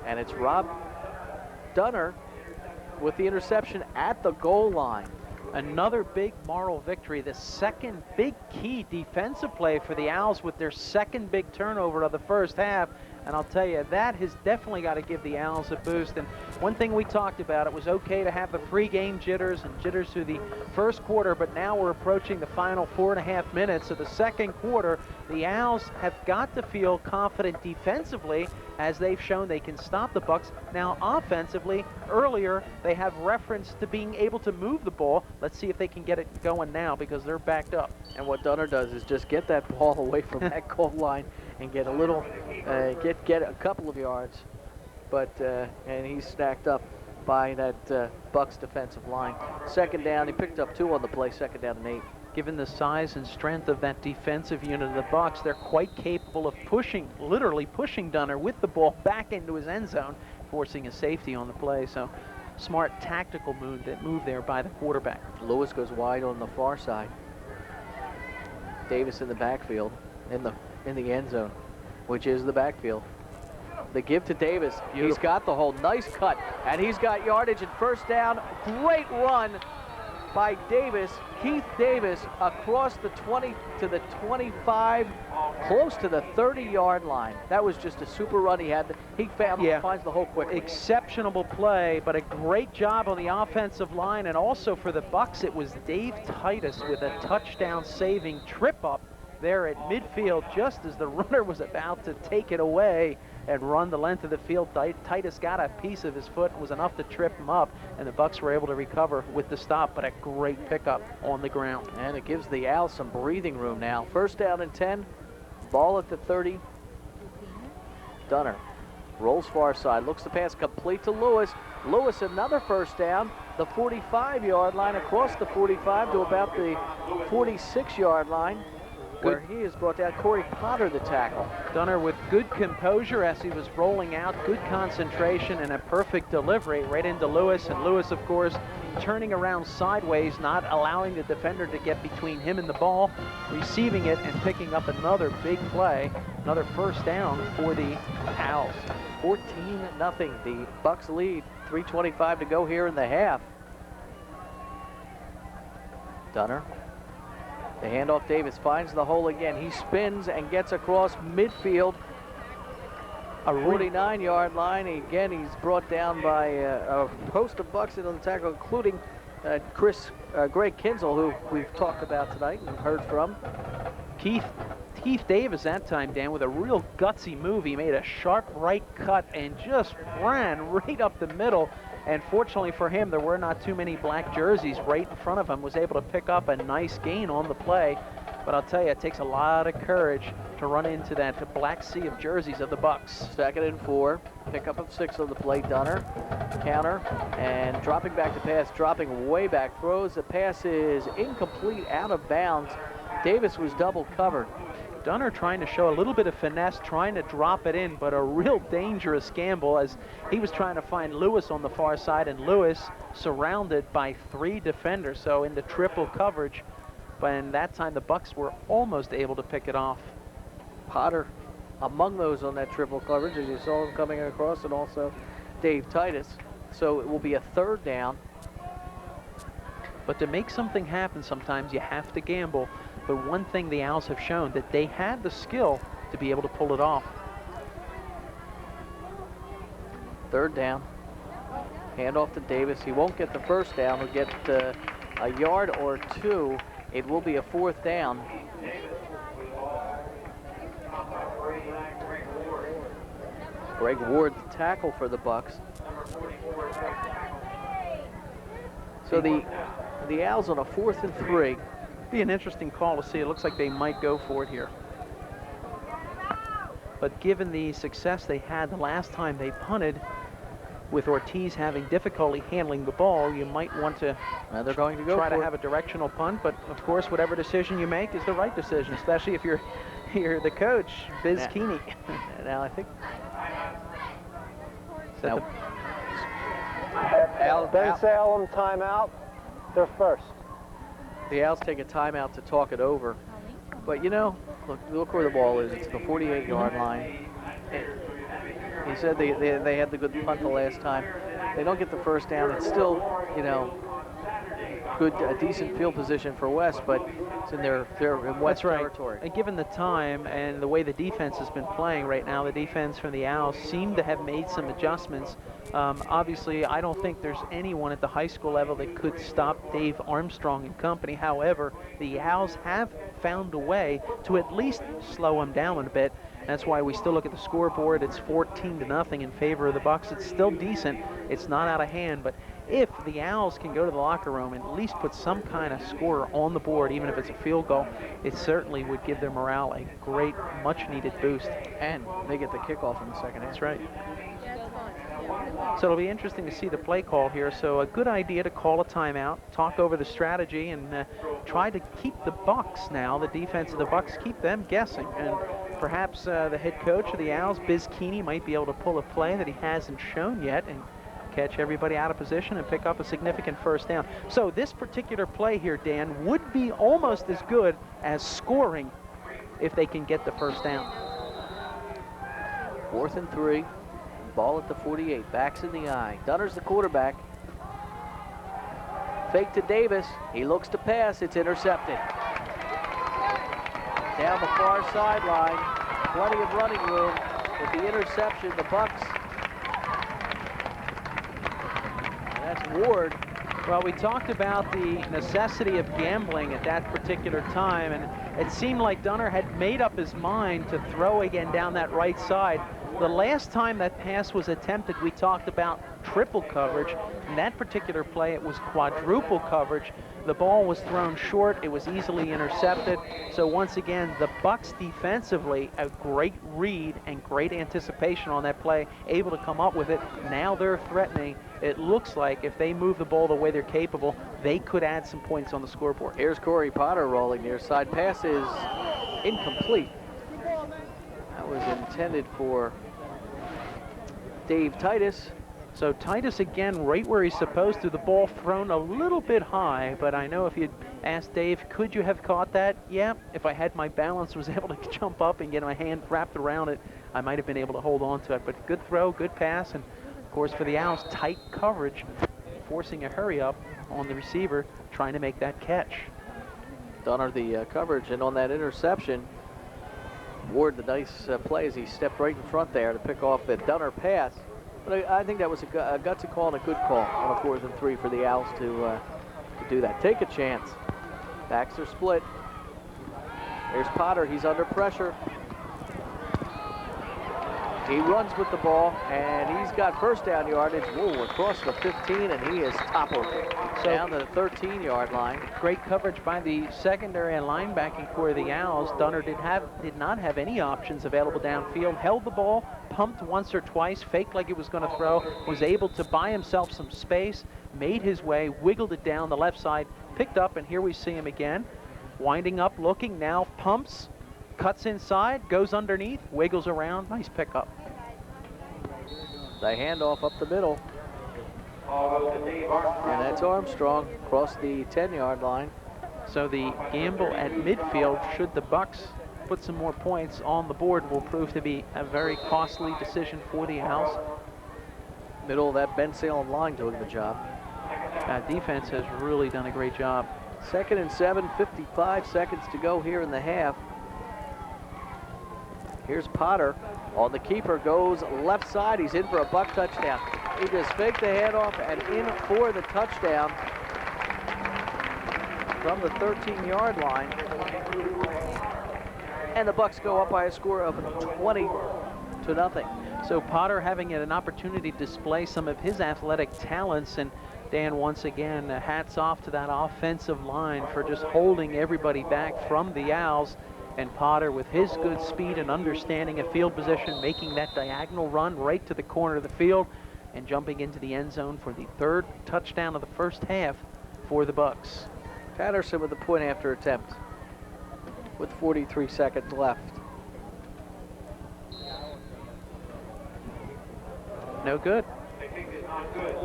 S1: And it's Rob Dunner with the interception at the goal line.
S2: Another big moral victory, the second big key defensive play for the Owls with their second big turnover of the first half. And I'll tell you, that has definitely got to give the Owls a boost. And one thing we talked about, it was okay to have the pregame jitters and jitters through the first quarter, but now we're approaching the final 4.5 minutes of the second quarter. The Owls have got to feel confident defensively, as they've shown they can stop the Bucks. Now offensively, earlier they have reference to being able to move the ball. Let's see if they can get it going now, because they're backed up.
S1: And what Dunner does is just get that ball away from that goal line and get a little, get a couple of yards, but and he's snacked up by that Bucks defensive line. 2nd down, he picked up 2 on the play. 2nd down and 8.
S2: Given the size and strength of that defensive unit of the Bucks, they're quite capable of pushing, literally pushing Dunner with the ball back into his end zone, forcing a safety on the play. So smart tactical move there by the quarterback.
S1: Lewis goes wide on the far side. Davis in the backfield, in the end zone, which is the backfield. The give to Davis. Beautiful. He's got the hold. Nice cut, and he's got yardage and 1st down. Great run by Davis, Keith Davis, across the 20 to the 25, close to the 30-yard line. That was just a super run he had. He finds the hole quickly.
S2: Exceptional play, but a great job on the offensive line, and also for the Bucks, it was Dave Titus with a touchdown-saving trip up there at midfield just as the runner was about to take it away and run the length of the field. Titus got a piece of his foot, was enough to trip him up, and the Bucks were able to recover with the stop, but a great pickup on the ground.
S1: And it gives the Owls some breathing room now. 1st down and 10, ball at the 30. Dunner rolls far side, looks the pass complete to Lewis. Lewis, another 1st down, the 45-yard line, across the 45 to about the 46-yard line. Where he has brought down Corey Potter, the tackle.
S2: Dunner with good composure as he was rolling out, good concentration, and a perfect delivery right into Lewis. And Lewis, of course, turning around sideways, not allowing the defender to get between him and the ball, receiving it and picking up another big play, another first down for the Owls.
S1: 14-0. The Bucks lead. 3:25 to go here in the half. Dunner. The handoff. Davis finds the hole again. He spins and gets across midfield. A 49-yard line. Again, he's brought down by a host of Bucks in the tackle, including Greg Kinzel, who we've talked about tonight and heard from.
S2: Keith Davis that time, Dan, with a real gutsy move. He made a sharp right cut and just ran right up the middle. And fortunately for him, there were not too many black jerseys right in front of him. Was able to pick up a nice gain on the play. But I'll tell you, it takes a lot of courage to run into that black sea of jerseys of the Bucks.
S1: 2nd and 4. Pickup of 6 on the play. Dunner, counter, and dropping back to pass, dropping way back. Throws. The pass is incomplete, out of bounds. Davis was double covered.
S2: Dunner trying to show a little bit of finesse, trying to drop it in, but a real dangerous gamble as he was trying to find Lewis on the far side, and Lewis surrounded by 3 defenders, so into triple coverage. But that time the Bucks were almost able to pick it off.
S1: Potter among those on that triple coverage, as you saw him coming across, and also Dave Titus. So it will be a 3rd down.
S2: But to make something happen, sometimes you have to gamble. But one thing the Owls have shown, that they had the skill to be able to pull it off.
S1: 3rd down. Hand off to Davis. He won't get the first down. He'll get a yard or 2. It will be a 4th down. Greg Ward, the tackle for the Bucks. So the Owls on a 4th and 3.
S2: Be an interesting call to see. It looks like they might go for it here. But given the success they had the last time they punted, with Ortiz having difficulty handling the ball, you might want to
S1: they're going to go
S2: try to have a directional punt. But of course, whatever decision you make is the right decision, especially if you're the coach, Biz Keeney.
S1: Now I think.
S3: Bensalem timeout. They're first.
S1: The Owls take a timeout to talk it over. But you know, look where the ball is. It's the 48-yard line. He said they had the good punt the last time. They don't get the first down. It's still, you know, a decent field position for West, but it's in they're in West territory.
S2: And given the time and the way the defense has been playing right now, the defense from the Owls seem to have made some adjustments. Obviously, I don't think there's anyone at the high school level that could stop Dave Armstrong and company. However, the Owls have found a way to at least slow them down a bit. That's why we still look at the scoreboard. It's 14-0 in favor of the Bucks. It's still decent. It's not out of hand, but if the Owls can go to the locker room and at least put some kind of score on the board, even if it's a field goal, it certainly would give their morale a great, much-needed boost.
S1: And they get the kickoff in the second half.
S2: That's right. So it'll be interesting to see the play call here. So a good idea to call a timeout, talk over the strategy, and try to keep the Bucks now, the defense of the Bucks, keep them guessing. And perhaps the head coach of the Owls, Biz Keeney, might be able to pull a play that he hasn't shown yet and catch everybody out of position and pick up a significant first down. So this particular play here, Dan, would be almost as good as scoring if they can get the first down.
S1: 4th and 3. Ball at the 48. Backs in the eye. Dunner's the quarterback. Fake to Davis. He looks to pass. It's intercepted. Down the far sideline. Plenty of running room. With the interception, the Bucks. That's Ward.
S2: Well, we talked about the necessity of gambling at that particular time, and it seemed like Dunner had made up his mind to throw again down that right side. The last time that pass was attempted, we talked about triple coverage. In that particular play, it was quadruple coverage. The ball was thrown short. It was easily intercepted. So once again, the Bucks defensively, a great read and great anticipation on that play, able to come up with it. Now they're threatening. It looks like if they move the ball the way they're capable, they could add some points on the scoreboard.
S1: Here's Corey Potter rolling near side. Pass is incomplete. That was intended for Dave Titus.
S2: So Titus again right where he's supposed to. The ball thrown a little bit high, but I know if you'd asked Dave, could you have caught that? Yeah, if I had my balance, was able to jump up and get my hand wrapped around it, I might have been able to hold on to it. But good throw, good pass, and of course for the Owls, tight coverage, forcing a hurry up on the receiver, trying to make that catch.
S1: Dunner the coverage, and on that interception, Ward the nice play as he stepped right in front there to pick off the Dunner pass. But I think that was a gutsy call and a good call on a 4th and 3 for the Owls to do that. Take a chance. Backs are split. Here's Potter. He's under pressure. He runs with the ball, and he's got first down yardage. Whoa, across the 15, and he is toppled down to the 13-yard line.
S2: Great coverage by the secondary and linebacking core of the Owls. Dunner did not have any options available downfield. Held the ball, pumped once or twice, faked like it was going to throw, was able to buy himself some space, made his way, wiggled it down the left side, picked up, and here we see him again. Winding up, looking, now pumps, cuts inside, goes underneath, wiggles around. Nice pickup.
S1: The handoff up the middle. And that's Armstrong across the 10-yard line.
S2: So the gamble at midfield, should the Bucks put some more points on the board, will prove to be a very costly decision for the Owls.
S1: Middle of that Bensalem line doing the job.
S2: Defense has really done a great job.
S1: 2nd and 7, 55 seconds to go here in the half. Here's Potter on the keeper, goes left side. He's in for a Buck touchdown. He just faked the handoff and in for the touchdown from the 13-yard line. And the Bucks go up by a score of 20-0.
S2: So Potter having an opportunity to display some of his athletic talents, and Dan, once again, hats off to that offensive line for just holding everybody back from the Owls. And Potter, with his good speed and understanding of field position, making that diagonal run right to the corner of the field and jumping into the end zone for the 3rd touchdown of the first half for the Bucks.
S1: Patterson with the point after attempt with 43 seconds left.
S2: No good.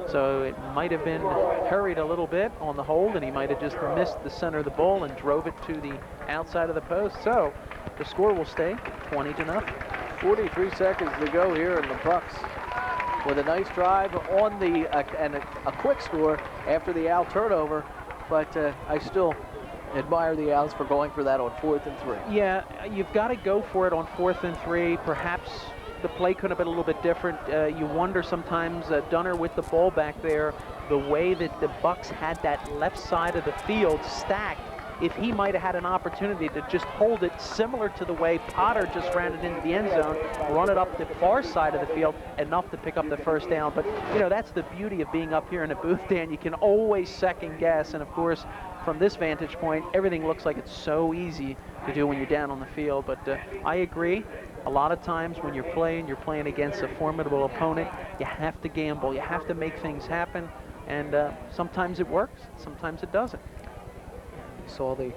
S2: So it might have been hurried a little bit on the hold, and he might have just missed the center of the ball and drove it to the outside of the post. So the score will stay 20-0.
S1: 43 seconds to go here, and the Bucks with a nice drive on the and a quick score after the Owl turnover. But I still admire the Owls for going for that on 4th and 3.
S2: Yeah, you've got to go for it on 4th and 3. Perhaps the play could have been a little bit different. You wonder sometimes, Dunner with the ball back there, the way that the Bucks had that left side of the field stacked, if he might have had an opportunity to just hold it similar to the way Potter just ran it into the end zone, run it up the far side of the field, enough to pick up the first down. But, you know, that's the beauty of being up here in the booth, Dan. You can always second guess, and of course, from this vantage point, everything looks like it's so easy to do when you're down on the field. But I agree. A lot of times when you're playing against a formidable opponent, you have to gamble, you have to make things happen, and sometimes it works, sometimes it doesn't.
S1: Saw the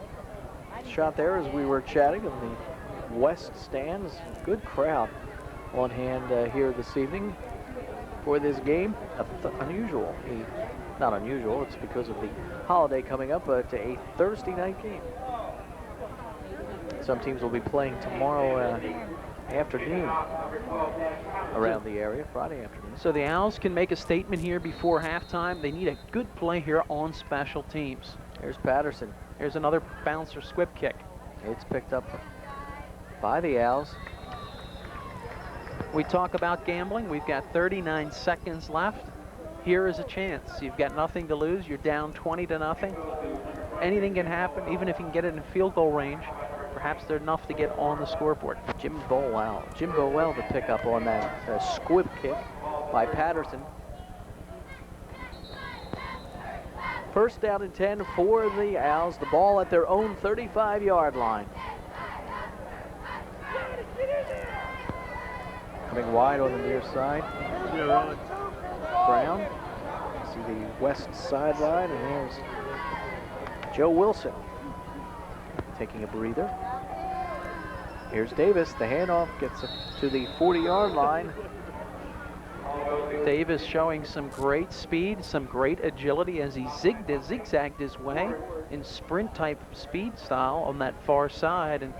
S1: shot there as we were chatting of the West stands. Good crowd on hand here this evening for this game. Unusual, not unusual, it's because of the holiday coming up, but a Thursday night game. Some teams will be playing tomorrow afternoon around the area, Friday afternoon.
S2: So the Owls can make a statement here before halftime. They need a good play here on special teams.
S1: Here's Patterson.
S2: Here's another bounce or squib kick.
S1: It's picked up by the Owls.
S2: We talk about gambling. We've got 39 seconds left. Here is a chance. You've got nothing to lose. You're down 20-0. Anything can happen, even if you can get it in field goal range. Perhaps they're enough to get on the scoreboard. Jim Bowell
S1: to pick up on that squib kick by Patterson. First down and 10 for the Owls. The ball at their own 35-yard line. Coming wide on the near side. Brown. See the west sideline, and there's Joe Wilson taking a breather. Here's Davis. The handoff gets to the 40-yard line.
S2: Davis showing some great speed, some great agility as he zigzagged his way in sprint-type speed style on that far side, and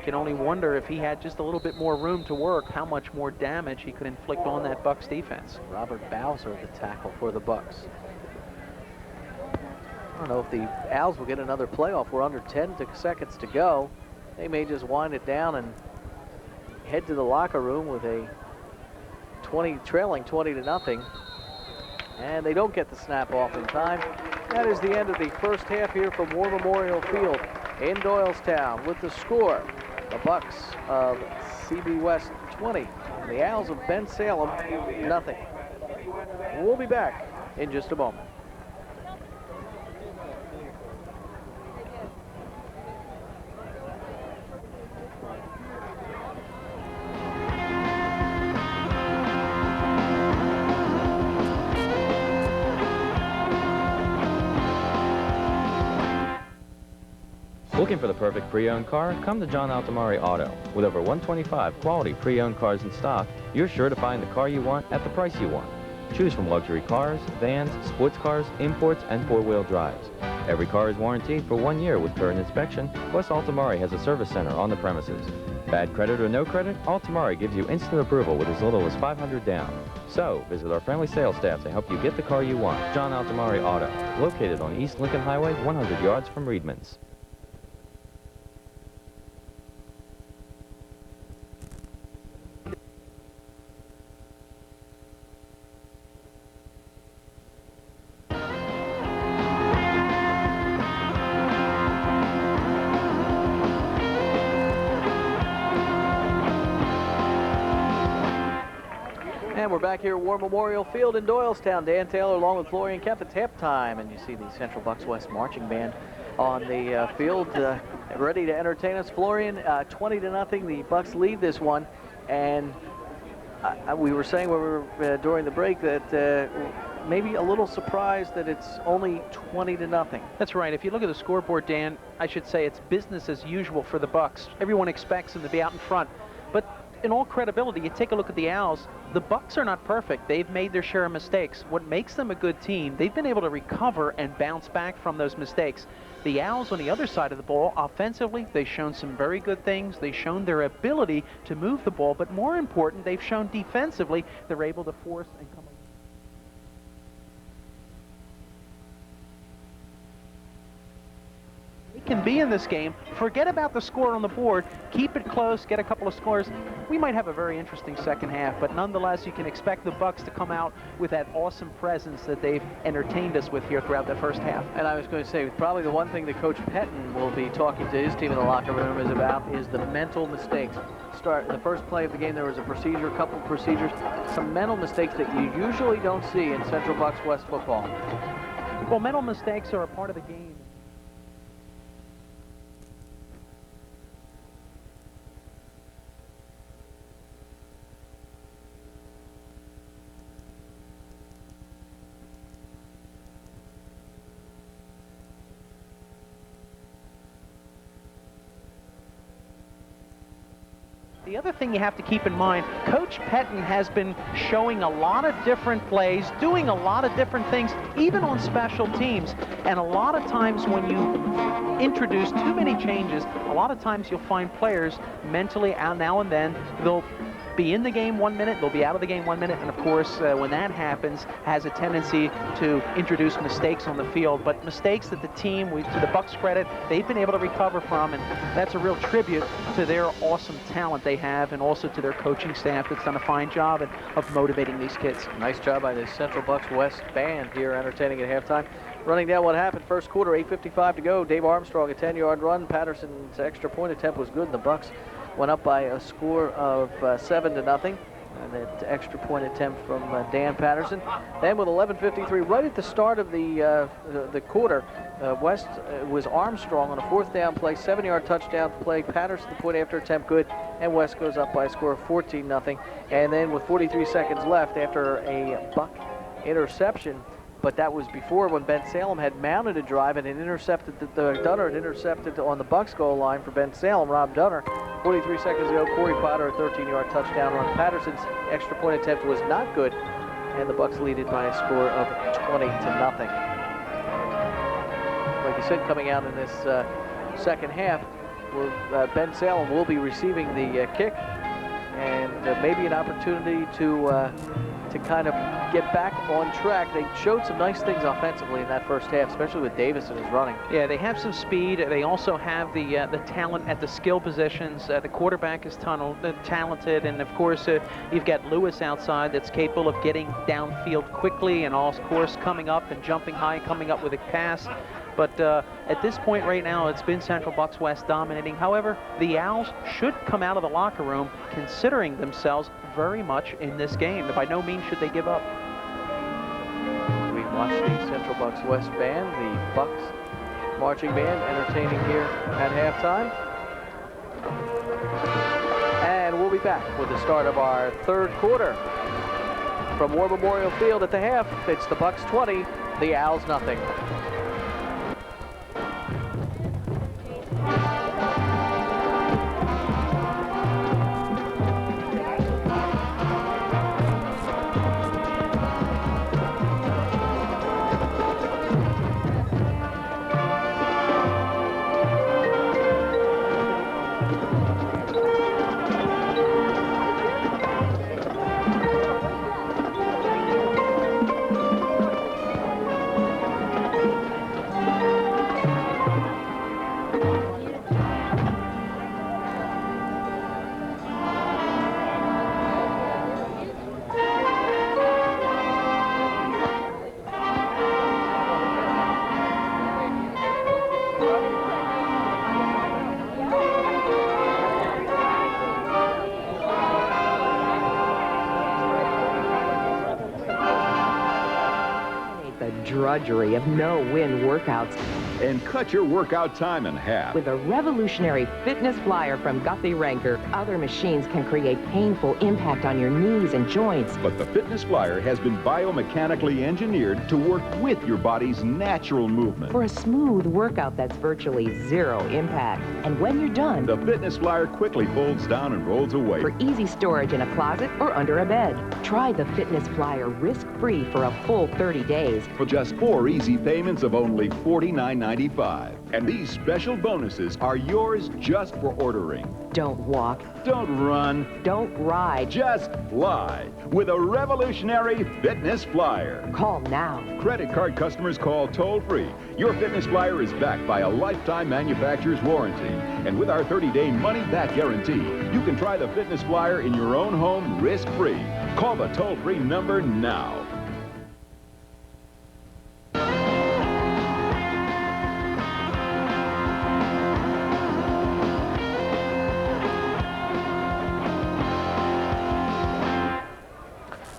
S2: can only wonder if he had just a little bit more room to work, how much more damage he could inflict on that Bucks defense.
S1: Robert Bowser, the tackle for the Bucks. I don't know if the Owls will get another playoff. We're under 10 seconds to go. They may just wind it down and head to the locker room with a trailing 20-0. And they don't get the snap off in time. That is the end of the first half here from War Memorial Field in Doylestown with the score. The Bucks of CB West 20, and the Owls of Bensalem 0. We'll be back in just a moment.
S8: Looking for the perfect pre-owned car? Come to John Altamari Auto. With over 125 quality pre-owned cars in stock, you're sure to find the car you want at the price you want. Choose from luxury cars, vans, sports cars, imports, and four-wheel drives. Every car is warranted for 1 year with current inspection, plus Altamari has a service center on the premises. Bad credit or no credit, Altamari gives you instant approval with as little as $500 down. So, visit our friendly sales staff to help you get the car you want. John Altamari Auto, located on East Lincoln Highway, 100 yards from Reedman's.
S1: And we're back here at War Memorial Field in Doylestown. Dan Taylor along with Florian Kemp. It's halftime, and you see the Central Bucks West Marching Band on the field ready to entertain us. Florian, 20-0, the Bucks lead this one, and we were saying when we were during the break that maybe a little surprised that it's only 20-0.
S2: That's right. If you look at the scoreboard, Dan, I should say it's business as usual for the Bucks. Everyone expects them to be out in front, but in all credibility, you take a look at the Owls, the Bucks are not perfect. They've made their share of mistakes. What makes them a good team, they've been able to recover and bounce back from those mistakes. The Owls on the other side of the ball, offensively, they've shown some very good things. They've shown their ability to move the ball, but more important, they've shown defensively they're able to force and come. Can be in this game. Forget about the score on the board. Keep it close, get a couple of scores. We might have a very interesting second half, but nonetheless, you can expect the Bucks to come out with that awesome presence that they've entertained us with here throughout the first half.
S1: And I was going to say, probably the one thing that Coach Pettine will be talking to his team in the locker room is the mental mistakes. The first play of the game, there was a couple of procedures, some mental mistakes that you usually don't see in Central Bucks West football.
S2: Well, mental mistakes are a part of the game. The other thing you have to keep in mind, Coach Pettine has been showing a lot of different plays, doing a lot of different things, even on special teams. And a lot of times when you introduce too many changes, a lot of times you'll find players mentally out now and then, they'll be in the game 1 minute, they'll be out of the game 1 minute, and of course, when that happens, has a tendency to introduce mistakes on the field. But mistakes that the team, to the Bucks' credit, they've been able to recover from, and that's a real tribute to their awesome talent they have, and also to their coaching staff that's done a fine job of motivating these kids.
S1: Nice job by the Central Bucks West band here, entertaining at halftime. Running down what happened, first quarter, 8:55 to go. Dave Armstrong, a 10-yard run. Patterson's extra point attempt was good, and the Bucks went up by a score of 7-0. And that extra point attempt from Dan Patterson. Then with 11:53, right at the start of the quarter, West was Armstrong on a fourth down play, 7-yard touchdown play. Patterson, the point after attempt, good, and West goes up by a score of 14-0. And then with 43 seconds left, after a Buck interception, but that was before when Bensalem had mounted a drive and had intercepted, Dunner had intercepted on the Bucks goal line for Bensalem, Rob Dunner. 43 seconds ago, Corey Potter, a 13-yard touchdown run. Patterson's extra point attempt was not good, and the Bucks lead it by a score of 20-0. Like you said, coming out in this second half, Bensalem will be receiving the kick, and maybe an opportunity to kind of get back on track. They showed some nice things offensively in that first half, especially with Davis and his running.
S2: Yeah, they have some speed. They also have the talent at the skill positions. The quarterback is talented, and of course you've got Lewis outside that's capable of getting downfield quickly, and of course coming up and jumping high, coming up with a pass. But at this point right now, it's been Central Bucks West dominating. However, the Owls should come out of the locker room considering themselves very much in this game. By no means should they give up.
S1: We watched the Central Bucks West band, the Bucks marching band, entertaining here at halftime. And we'll be back with the start of our third quarter. From War Memorial Field at the half, it's the Bucks 20, the Owls nothing.
S5: Drudgery of no-win workouts
S9: and cut your workout time in half.
S5: with a revolutionary fitness flyer from Guthrie Ranker. Other machines can create painful impact on your knees and joints.
S9: But the Fitness Flyer has been biomechanically engineered to work with your body's natural movement.
S5: For a smooth workout that's virtually zero impact. And when you're done,
S9: The Fitness Flyer quickly folds down and rolls away.
S5: for easy storage in a closet or under a bed. Try the Fitness Flyer risk-free for a full 30 days.
S9: For just 4 easy payments of only $49.95. And these special bonuses are yours just for ordering.
S5: Don't walk,
S9: Don't run,
S5: don't ride.
S9: just fly with a revolutionary Fitness Flyer.
S5: Call now.
S9: Credit card customers call toll-free. Your Fitness Flyer is backed by a lifetime manufacturer's warranty. And with our 30-day money-back guarantee, you can try the Fitness Flyer in your own home risk-free. Call the toll-free number now.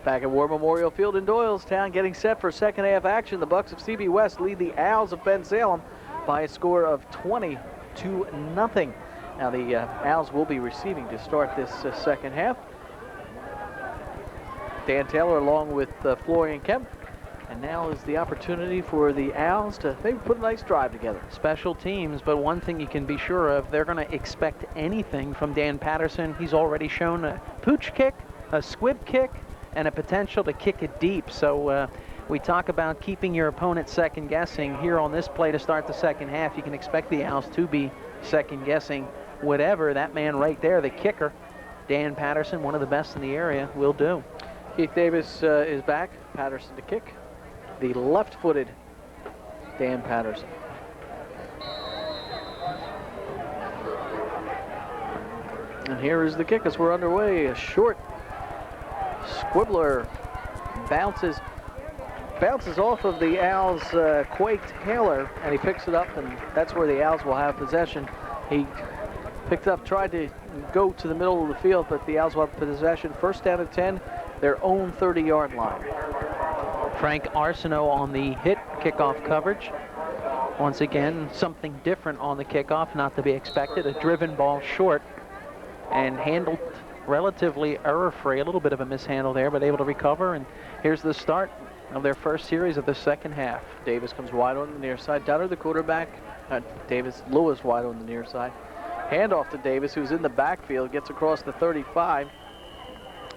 S1: Back at War Memorial Field in Doylestown, getting set for second half action. The Bucks of CB West lead the Owls of Bensalem by a score of 20-0. Now the Owls will be receiving to start this second half. Dan Taylor along with Florian Kemp. And now is the opportunity for the Owls to maybe put a nice drive together.
S2: Special teams, but one thing you can be sure of, they're going to expect anything from Dan Patterson. He's already shown a pooch kick, a squib kick, and a potential to kick it deep. So we talk about keeping your opponent second guessing. Here on this play to start the second half, you can expect the Owls to be second guessing whatever that man right there, the kicker, Dan Patterson, one of the best in the area, will do.
S1: Keith Davis is back. Patterson to kick. The left-footed Dan Patterson. And here is the kick as we're underway. A short squibbler bounces off of the Owls' Quake Taylor, and he picks it up, and that's where the Owls will have possession. He picked up, tried to go to the middle of the field, but the Owls will have possession. First down at 10, their own 30-yard line.
S2: Frank Arsenault on the hit kickoff coverage. Once again, something different on the kickoff, not to be expected. A driven ball short and handled relatively error-free. A little bit of a mishandle there, but able to recover. And here's the start. of their first series of the second half.
S1: Davis comes wide on the near side. Dunner, the quarterback. Lewis wide on the near side. Handoff to Davis, who's in the backfield, gets across the 35.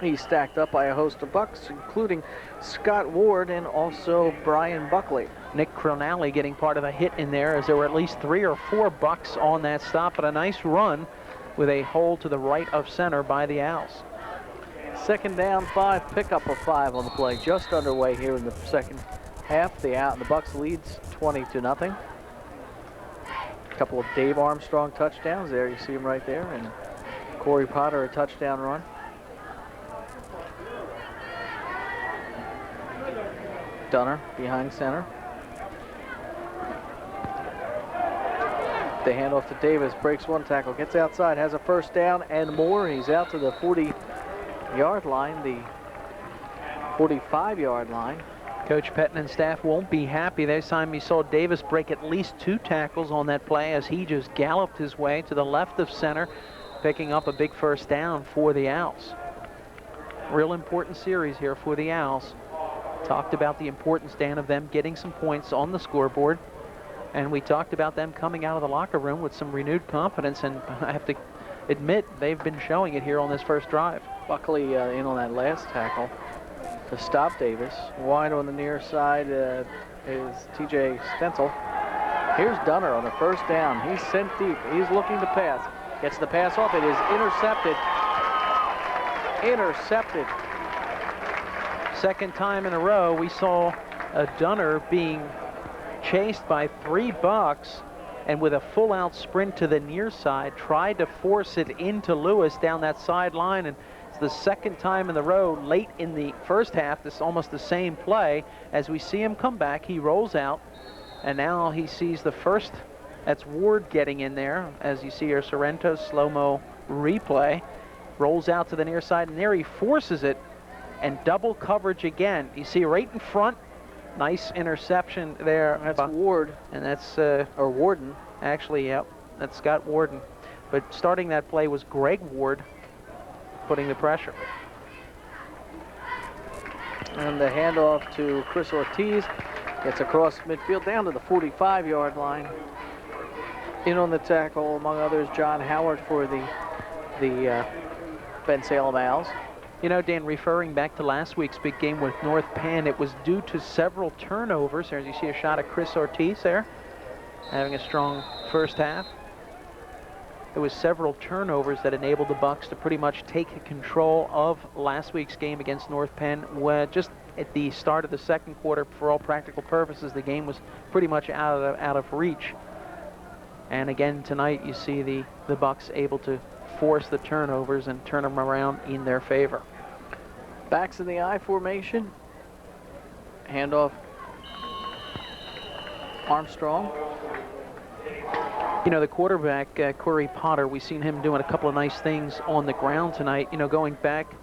S1: He's stacked up by a host of Bucks, including Scott Ward and also Brian Buckley.
S2: Nick Cronally getting part of a hit in there, as there were at least 3 or 4 Bucks on that stop, but a nice run with a hole to the right of center by the Owls.
S1: Second down, 5, pickup of 5 on the play. Just underway here in the second half. The Bucks leads 20-0. A couple of Dave Armstrong touchdowns there. You see him right there, and Corey Potter a touchdown run. Dunner behind center. The handoff to Davis, breaks one tackle, gets outside, has a first down and more. He's out to the 40-yard line, the 45-yard line.
S2: Coach Pettine and staff won't be happy. This time we saw Davis break at least 2 tackles on that play as he just galloped his way to the left of center, picking up a big first down for the Owls. Real important series here for the Owls. Talked about the importance, Dan, of them getting some points on the scoreboard. And we talked about them coming out of the locker room with some renewed confidence, and I have to admit, they've been showing it here on this first drive.
S1: Buckley in on that last tackle to stop Davis. Wide on the near side is TJ Stencil. Here's Dunner on the first down. He's sent deep. He's looking to pass. Gets the pass off. It is intercepted. Intercepted.
S2: Second time in a row we saw a Dunner being chased by 3 Bucks, and with a full-out sprint to the near side, tried to force it into Lewis down that sideline, and it's the second time in the row late in the first half, this almost the same play. As we see him come back, he rolls out, and now he sees the first, that's Ward getting in there, as you see here, Sorrento's slow-mo replay, rolls out to the near side, and there he forces it, and double coverage again. You see right in front, nice interception there.
S1: That's Ward.
S2: And that's
S1: or Warden.
S2: Actually, yep, that's Scott Warden. But starting that play was Greg Ward putting the pressure.
S1: And the handoff to Chris Ortiz. Gets across midfield down to the 45-yard line. In on the tackle, among others, John Howard for the Bensalem Owls.
S2: You know, Dan, referring back to last week's big game with North Penn, it was due to several turnovers. There, as you see a shot of Chris Ortiz there, having a strong first half. There was several turnovers that enabled the Bucks to pretty much take control of last week's game against North Penn. Where just at the start of the second quarter, for all practical purposes, the game was pretty much out of reach. And again tonight, you see the Bucks able to force the turnovers and turn them around in their favor.
S1: Backs in the I formation. Handoff. Armstrong.
S2: You know, the quarterback, Corey Potter, we've seen him doing a couple of nice things on the ground tonight. You know, going back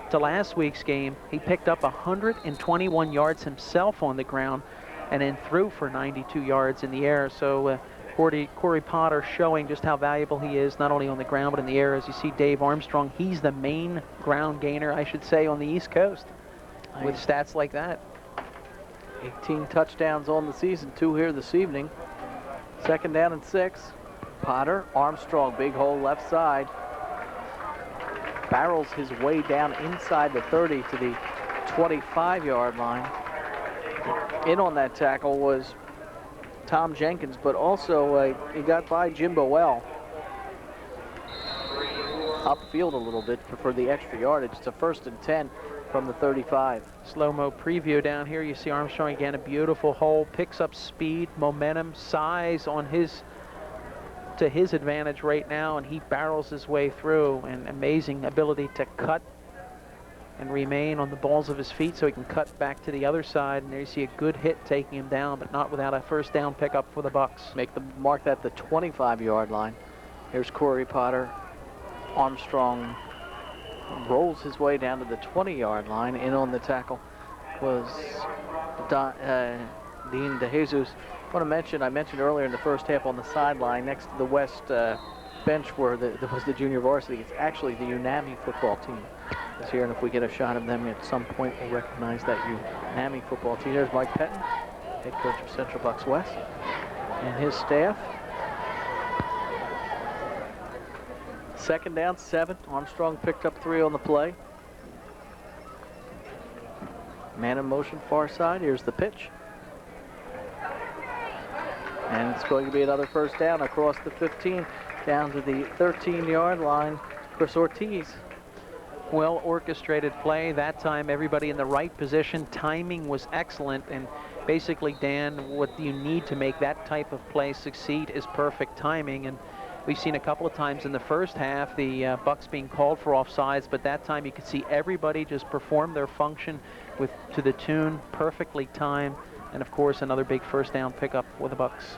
S2: to last week's game, he picked up 121 yards himself on the ground and then threw for 92 yards in the air. So Corey Potter showing just how valuable he is, not only on the ground but in the air. As you see Dave Armstrong, he's the main ground gainer, I should say, on the East Coast with stats like that.
S1: 18 touchdowns on the season, 2 here this evening. Second down and 6. Potter, Armstrong, big hole left side. Barrels his way down inside the 30 to the 25-yard line. In on that tackle was Tom Jenkins, but also he got by Jim Bowell. Upfield a little bit for the extra yardage. It's a 1st and 10 from the 35.
S2: Slow-mo preview down here. You see Armstrong again, a beautiful hole, picks up speed, momentum, size on to his advantage right now, and he barrels his way through, and amazing ability to cut and remain on the balls of his feet so he can cut back to the other side. And there you see a good hit taking him down, but not without a first down pickup for the Bucks.
S1: Mark that the 25-yard line. Here's Corey Potter. Armstrong rolls his way down to the 20-yard line. In on the tackle was Dean DeJesus. I mentioned earlier in the first half on the sideline next to the west bench where there was the junior varsity. It's actually the UNAMI football team is here, and if we get a shot of them at some point, we'll recognize that UNAMI football team. There's Mike Pettine, head coach of Central Bucks West, and his staff. 2nd down, 7. Armstrong picked up 3 on the play. Man in motion, far side. Here's the pitch. And it's going to be another 1st down across the 15, down to the 13-yard line. Chris Ortiz.
S2: Well orchestrated play. That time, everybody in the right position. Timing was excellent. And basically, Dan, what you need to make that type of play succeed is perfect timing. And we've seen a couple of times in the first half the Bucks being called for offsides, but that time you could see everybody just perform their function to the tune, perfectly timed, and of course another big 1st down pickup for the Bucks.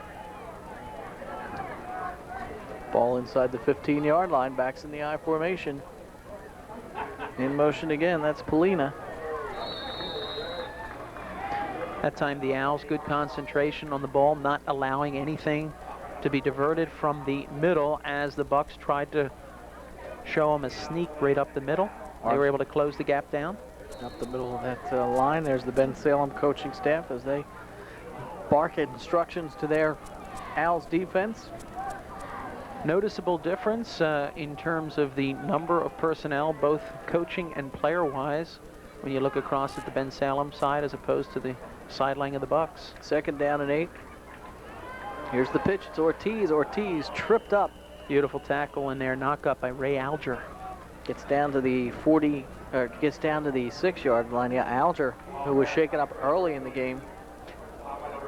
S1: Ball inside the 15-yard line, backs in the I formation. In motion again, that's Polina.
S2: That time the Owls, good concentration on the ball, not allowing anything to be diverted from the middle as the Bucks tried to show them a sneak right up the middle. They were able to close the gap down.
S1: Up the middle of that line, there's the Bensalem coaching staff as they bark at instructions to their Owls defense.
S2: Noticeable difference in terms of the number of personnel, both coaching and player-wise, when you look across at the Bensalem side as opposed to the sideline of the Bucks.
S1: 2nd down and 8. Here's the pitch. It's Ortiz. Ortiz tripped up.
S2: Beautiful tackle in there. Knock up by Ray Alger.
S1: Gets down to the 6-yard line. Yeah, Alger, who was shaken up early in the game.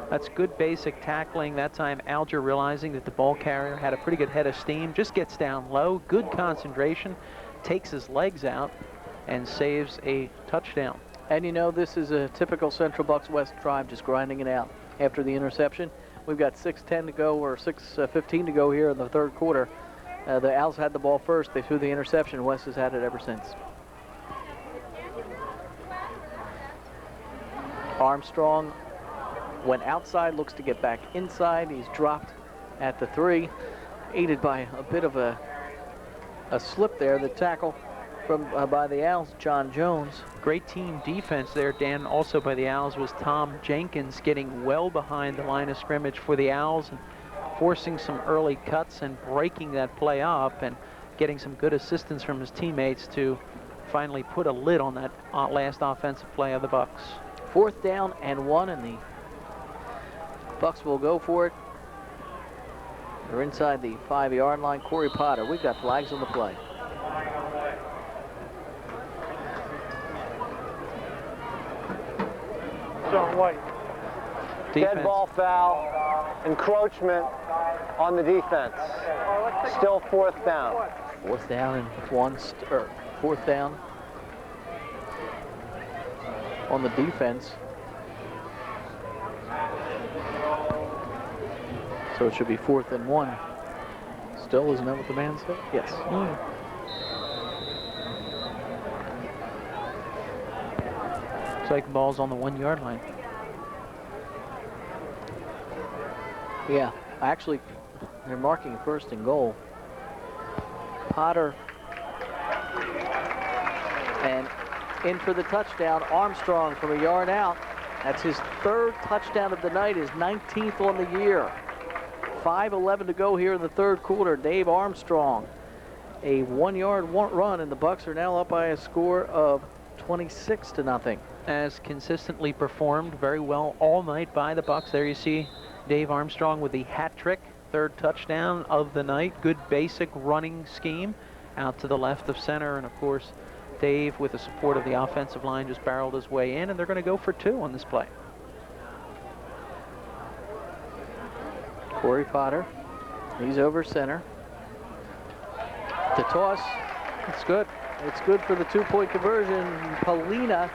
S2: That's good basic tackling. That time Alger, realizing that the ball carrier had a pretty good head of steam, just gets down low. Good concentration. Takes his legs out and saves a touchdown.
S1: And you know, this is a typical Central Bucks West drive, just grinding it out after the interception. We've got 6:10 to go, or 6:15 to go here in the 3rd quarter. The Owls had the ball first. They threw the interception. West has had it ever since. Armstrong went outside, looks to get back inside. He's dropped at the 3, aided by a bit of a slip there. The tackle by the Owls, John Jones.
S2: Great team defense there, Dan. Also by the Owls was Tom Jenkins, getting well behind the line of scrimmage for the Owls and forcing some early cuts and breaking that play up and getting some good assistance from his teammates to finally put a lid on that last offensive play of the Bucks.
S1: 4th down and 1, and the Bucks will go for it. They're inside the 5-yard line. Corey Potter. We've got flags on the play.
S3: White. Dead ball foul, encroachment on the defense. Still 4th down.
S1: 4th down and 1, 4th down on the defense. So it should be 4th and 1. Still, isn't that what the man said? Yes.
S2: Looks like the ball's on the 1-yard line.
S1: Yeah, actually, they're marking 1st and goal. Potter, and in for the touchdown. Armstrong from a yard out. That's his 3rd touchdown of the night, his 19th on the year. 5:11 to go here in the 3rd quarter. Dave Armstrong, a 1-yard run, and the Bucks are now up by a score of 26-0.
S2: As consistently performed very well all night by the Bucks. There you see Dave Armstrong with the hat trick, 3rd touchdown of the night. Good basic running scheme out to the left of center, and of course Dave, with the support of the offensive line, just barreled his way in, and they're going to go for 2 on this play.
S1: Corey Potter, he's over center. The toss, it's good. It's good for the 2-point conversion. Polina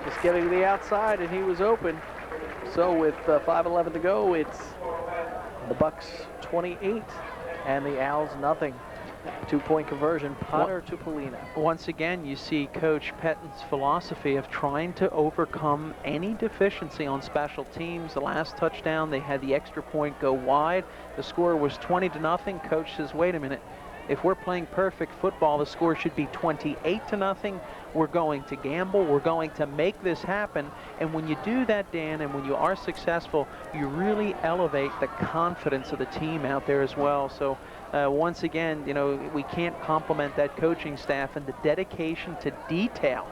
S1: just getting to the outside, and he was open. So with 5:11 to go, it's the Bucks 28 and the Owls nothing. 2-point conversion, Potter to Polina.
S2: Once again, you see Coach Pettine's philosophy of trying to overcome any deficiency on special teams. The last touchdown, they had the extra point go wide. The score was 20-0. Coach says, wait a minute. If we're playing perfect football, the score should be 28-0. we're going to gamble, we're going to make this happen. And when you do that, Dan, and when you are successful, you really elevate the confidence of the team out there as well. So once again, you know, we can't compliment that coaching staff and the dedication to detail,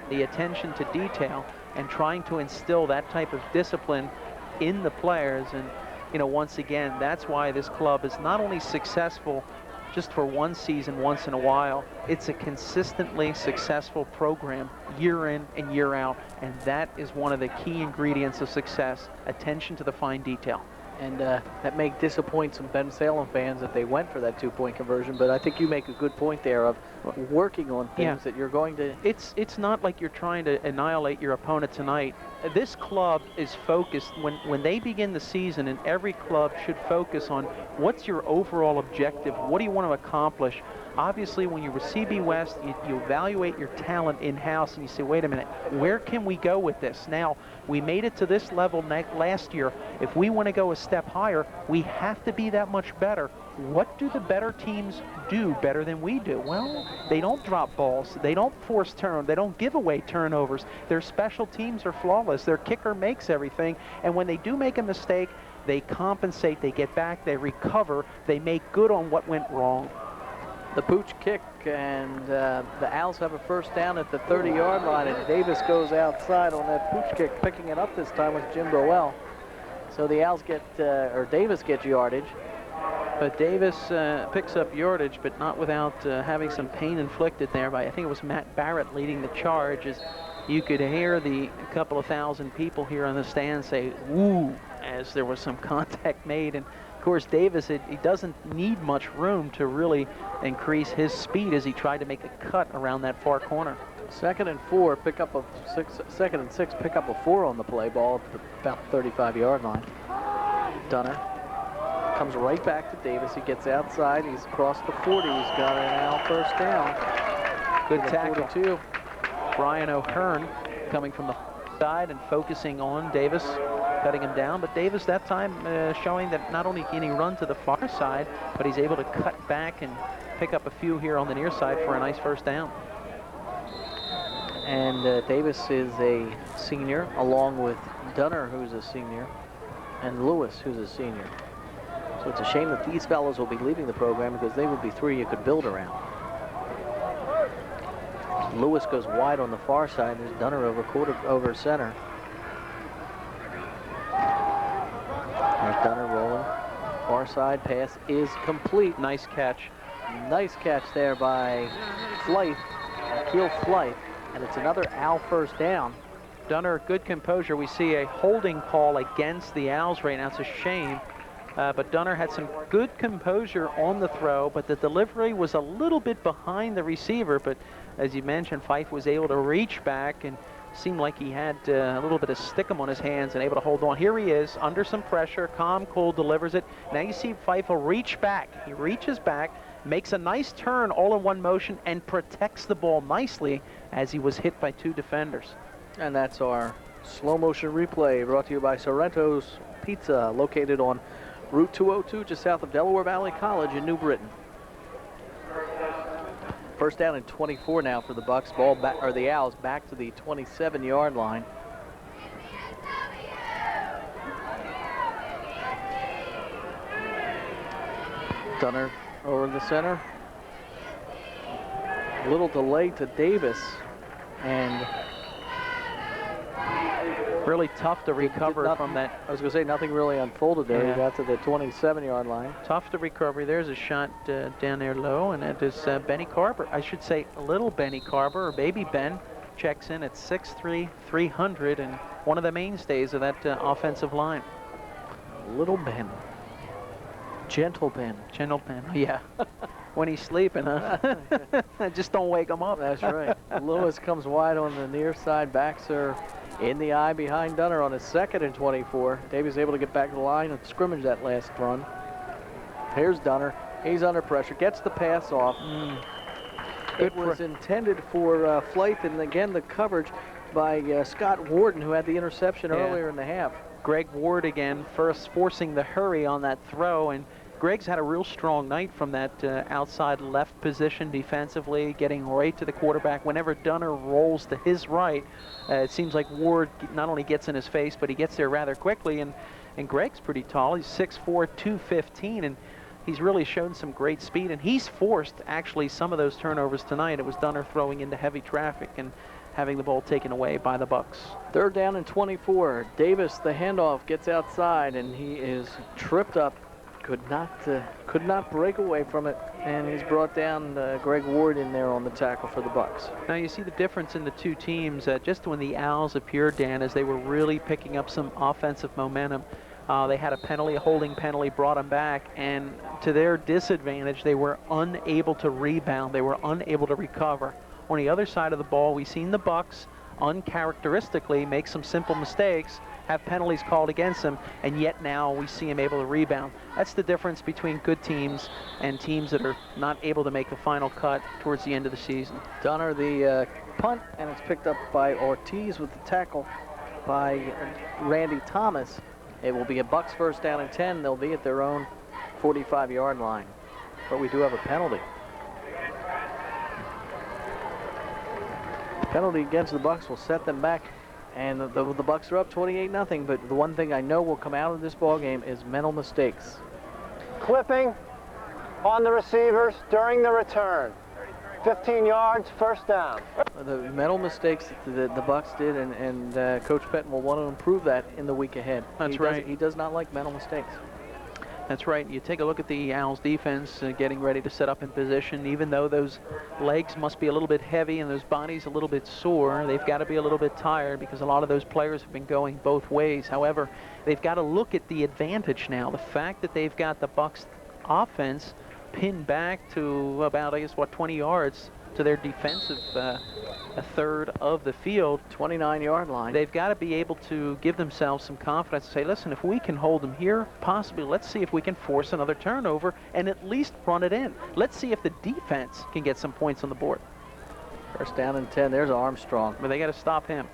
S2: the attention to detail, and trying to instill that type of discipline in the players. And, you know, once again, that's why this club is not only successful just for one season once in a while, it's a consistently successful program year in and year out, and that is one of the key ingredients of success, attention to the fine detail.
S1: And that may disappoint some Bensalem fans that they went for that two-point conversion, but I think you make a good point there of working on things that you're going to...
S2: It's not like you're trying to annihilate your opponent tonight. This club is focused, when they begin the season, and every club should focus on what's your overall objective, what do you want to accomplish. Obviously, when you're with CB West, you evaluate your talent in-house and you say, wait a minute, where can we go with this? Now, we made it to this level last year. If we want to go a step higher, we have to be that much better. What do the better teams do better than we do? Well, they don't drop balls. They don't force turnovers. They don't give away turnovers. Their special teams are flawless. Their kicker makes everything. And when they do make a mistake, they compensate. They get back. They recover. They make good on what went wrong.
S1: The pooch kick, and the Owls have a first down at the 30-yard line, and Davis goes outside on that pooch kick, picking it up this time with Jim Burwell. So the Owls get, or Davis gets yardage.
S2: But Davis picks up yardage, but not without having some pain inflicted there by, I think it was Matt Barrett leading the charge, as you could hear the couple of thousand people here on the stand say, "Woo," as there was some contact made. And of course, Davis, he doesn't need much room to really increase his speed as he tried to make a cut around that far corner.
S1: 2nd and 4, pickup of 6, 2nd and 6, pickup of 4 on the play, ball at about 35-yard line. Dunner comes right back to Davis. He gets outside. He's across the 40. He's got an Owl first down.
S2: Good tackle.
S1: 42.
S2: Brian O'Hearn coming from the side and focusing on Davis, cutting him down. But Davis that time showing that not only can he run to the far side, but he's able to cut back and pick up a few here on the near side for a nice first down.
S1: And Davis is a senior, along with Dunner, who's a senior, and Lewis, who's a senior. So it's a shame that these fellows will be leaving the program, because they would be 3 you could build around. Lewis goes wide on the far side. There's Dunner over center. There's Dunner rolling. Far side pass is complete.
S2: Nice catch.
S1: Nice catch there by Flight, Akeel Flight, and it's another Owl first down.
S2: Dunner, good composure. We see a holding call against the Owls right now. It's a shame. But Dunner had some good composure on the throw, but the delivery was a little bit behind the receiver. But as you mentioned, Fife was able to reach back and seemed like he had a little bit of stickum on his hands and able to hold on. Here he is, under some pressure, calm, cool, delivers it. Now you see Fife will reach back. He reaches back, makes a nice turn all in one motion, and protects the ball nicely as he was hit by 2 defenders.
S1: And that's our slow motion replay, brought to you by Sorrento's Pizza, located on Route 202, just south of Delaware Valley College in New Britain. First down and 24 now for the Bucks. Ball back, or the Owls, back to the 27-yard line. Dunner over the center. A little delay to Davis, and
S2: really tough to recover from that.
S1: I was going to say, nothing really unfolded there.
S2: Yeah.
S1: He got to the 27-yard line.
S2: Tough to recover. There's a shot down there low, and it is Benny Carver. I should say little Benny Carver, or baby Ben, checks in at 6'3", 300, and one of the mainstays of that offensive line.
S1: Little Ben. Gentle Ben.
S2: Gentle Ben, yeah. When he's sleeping, huh? Just don't wake him up.
S1: That's right. Lewis comes wide on the near side. Backs are in the eye behind Dunner on his 2nd and 24. Davies able to get back to the line and scrimmage that last run. Here's Dunner. He's under pressure. Gets the pass off. It was intended for Flight, and again the coverage by Scott Warden, who had the interception earlier in the half.
S2: Greg Ward again, first forcing the hurry on that throw, and Greg's had a real strong night from that outside left position defensively, getting right to the quarterback. Whenever Dunner rolls to his right, it seems like Ward not only gets in his face, but he gets there rather quickly. And Greg's pretty tall. He's 6'4", 215, and he's really shown some great speed. And he's forced, actually, some of those turnovers tonight. It was Dunner throwing into heavy traffic and having the ball taken away by the Bucks.
S1: 3rd down and 24. Davis, the handoff, gets outside, and he is tripped up. Could not break away from it, and he's brought down Greg Ward in there on the tackle for the Bucks.
S2: Now you see the difference in the two teams just when the Owls appeared, Dan, as they were really picking up some offensive momentum. They had a penalty, a holding penalty, brought them back, and to their disadvantage, they were unable to rebound. They were unable to recover. On the other side of the ball, we've seen the Bucks uncharacteristically make some simple mistakes, have penalties called against them, and yet now we see him able to rebound. That's the difference between good teams and teams that are not able to make the final cut towards the end of the season.
S1: Dunner the punt, and it's picked up by Ortiz with the tackle by Randy Thomas. It will be a Bucks 1st down and 10. They'll be at their own 45-yard line, but we do have a penalty. Penalty against the Bucks will set them back, and the Bucks are up 28-0. But the one thing I know will come out of this ball game is mental mistakes.
S3: Clipping on the receivers during the return. 15 yards, 1st down.
S1: The mental mistakes that the Bucks did, and Coach Pettine will want to improve that in the week ahead.
S2: That's right.
S1: He does not like mental mistakes.
S2: That's right. You take a look at the Owls defense getting ready to set up in position. Even though those legs must be a little bit heavy and those bodies a little bit sore, they've got to be a little bit tired because a lot of those players have been going both ways. However, they've got to look at the advantage now. The fact that they've got the Bucks offense pinned back to about, I guess, 20 yards to their defensive a third of the field.
S1: 29-yard line.
S2: They've got to be able to give themselves some confidence and say, listen, if we can hold them here, possibly let's see if we can force another turnover and at least run it in. Let's see if the defense can get some points on the board.
S1: 1st down and 10. There's Armstrong.
S2: But they got to stop him.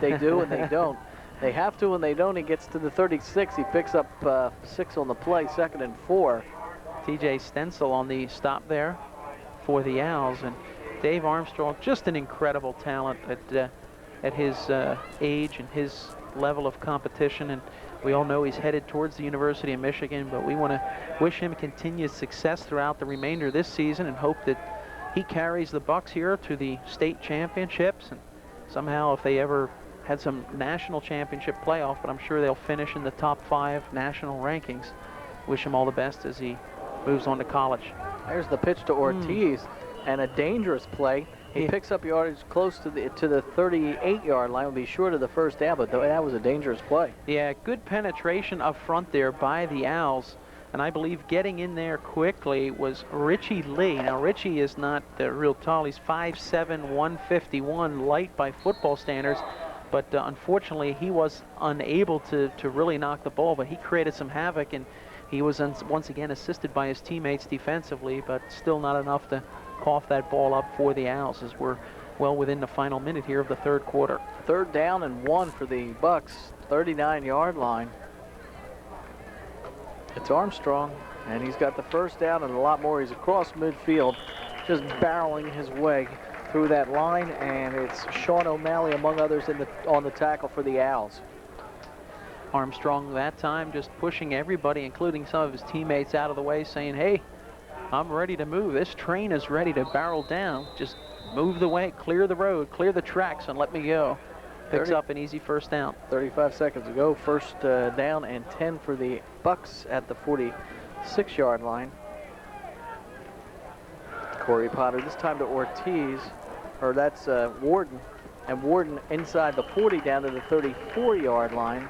S1: They do and they don't. They have to and they don't. He gets to the 36. He picks up 6 on the play, 2nd and 4.
S2: TJ Stencil on the stop there for the Owls, and Dave Armstrong, just an incredible talent at his age and his level of competition. And we all know he's headed towards the University of Michigan, but we want to wish him continued success throughout the remainder of this season and hope that he carries the Bucks here to the state championships, and somehow if they ever had some national championship playoff, but I'm sure they'll finish in the top 5 national rankings. Wish him all the best as he moves on to college.
S1: There's the pitch to Ortiz, and a dangerous play. He picks up yardage close to the 38-yard line. Will be short of the 1st down, but that was a dangerous play.
S2: Yeah, good penetration up front there by the Owls, and I believe getting in there quickly was Richie Lee. Now, Richie is not real tall. He's 5'7", 151, light by football standards, but unfortunately he was unable to really knock the ball, but he created some havoc, and he was once again assisted by his teammates defensively, but still not enough to cough that ball up for the Owls as we're well within the final minute here of the 3rd quarter.
S1: 3rd down and 1 for the Bucks, 39-yard line. It's Armstrong, and he's got the 1st down and a lot more. He's across midfield, just barreling his way through that line, and it's Sean O'Malley, among others, on the tackle for the Owls.
S2: Armstrong that time just pushing everybody, including some of his teammates, out of the way, saying, hey, I'm ready to move. This train is ready to barrel down. Just move the way, clear the road, clear the tracks, and let me go. Picks up an easy 1st down.
S1: 35 seconds to go. 1st down and 10 for the Bucks at the 46-yard line. Corey Potter, this time to Ortiz, or that's Warden. And Warden inside the 40 down to the 34-yard line.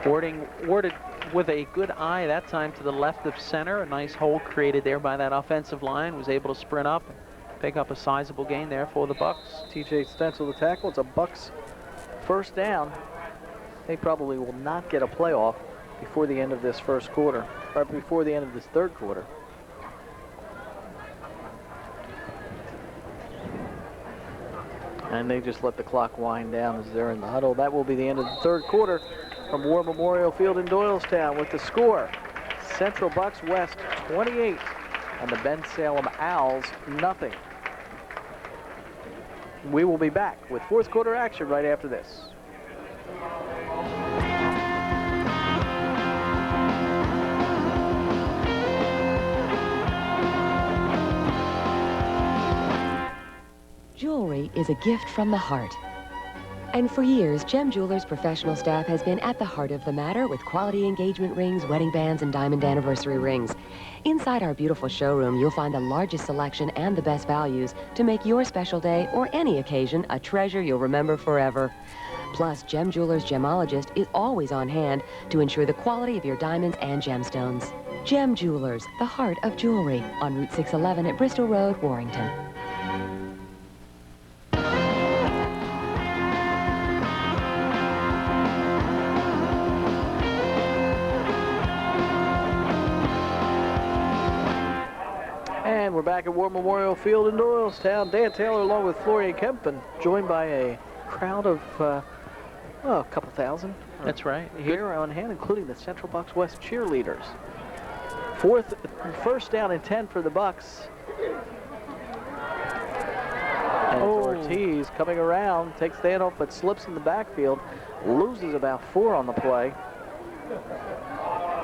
S2: Warded with a good eye that time to the left of center. A nice hole created there by that offensive line. Was able to sprint up and pick up a sizable gain there for the Bucks.
S1: TJ Stencil the tackle. It's a Bucks 1st down. They probably will not get a playoff before the end of this 1st quarter, or before the end of this 3rd quarter. And they just let the clock wind down as they're in the huddle. That will be the end of the 3rd quarter from War Memorial Field in Doylestown with the score Central Bucks West 28 and the Bensalem Owls nothing. We will be back with fourth quarter action right after this.
S5: Jewelry is a gift from the heart. And for years, Gem Jewelers' professional staff has been at the heart of the matter with quality engagement rings, wedding bands, and diamond anniversary rings. Inside our beautiful showroom, you'll find the largest selection and the best values to make your special day or any occasion a treasure you'll remember forever. Plus, Gem Jewelers' gemologist is always on hand to ensure the quality of your diamonds and gemstones. Gem Jewelers, the heart of jewelry, on Route 611 at Bristol Road, Warrington.
S1: And we're back at War Memorial Field in Doylestown. Dan Taylor along with Florian Kemp, and joined by a crowd of, well, a couple thousand.
S2: That's right.
S1: Here on hand, including the Central Bucks West cheerleaders. First down and 10 for the Bucks. And Ortiz coming around, takes the handoff, but slips in the backfield, loses about 4 on the play.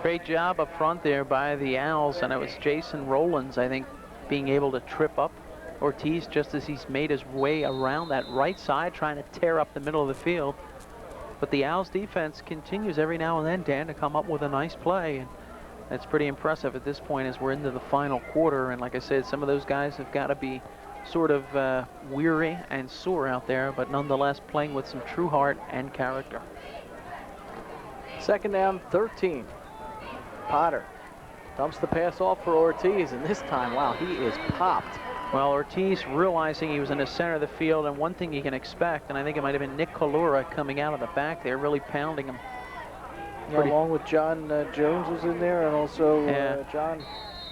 S2: Great job up front there by the Owls, and it was Jason Rowlands, I think, being able to trip up Ortiz just as he's made his way around that right side, trying to tear up the middle of the field. But the Owls defense continues every now and then, Dan, to come up with a nice play, and that's pretty impressive at this point as we're into the final quarter. And like I said, some of those guys have got to be sort of weary and sore out there, but nonetheless playing with some true heart and character.
S1: Second down, 13. Potter dumps the pass off for Ortiz, and this time, wow, he is popped.
S2: Well, Ortiz realizing he was in the center of the field, and one thing you can expect, and I think it might have been Nick Colura coming out of the back there, really pounding him.
S1: Yeah, along with John Jones was in there, and also John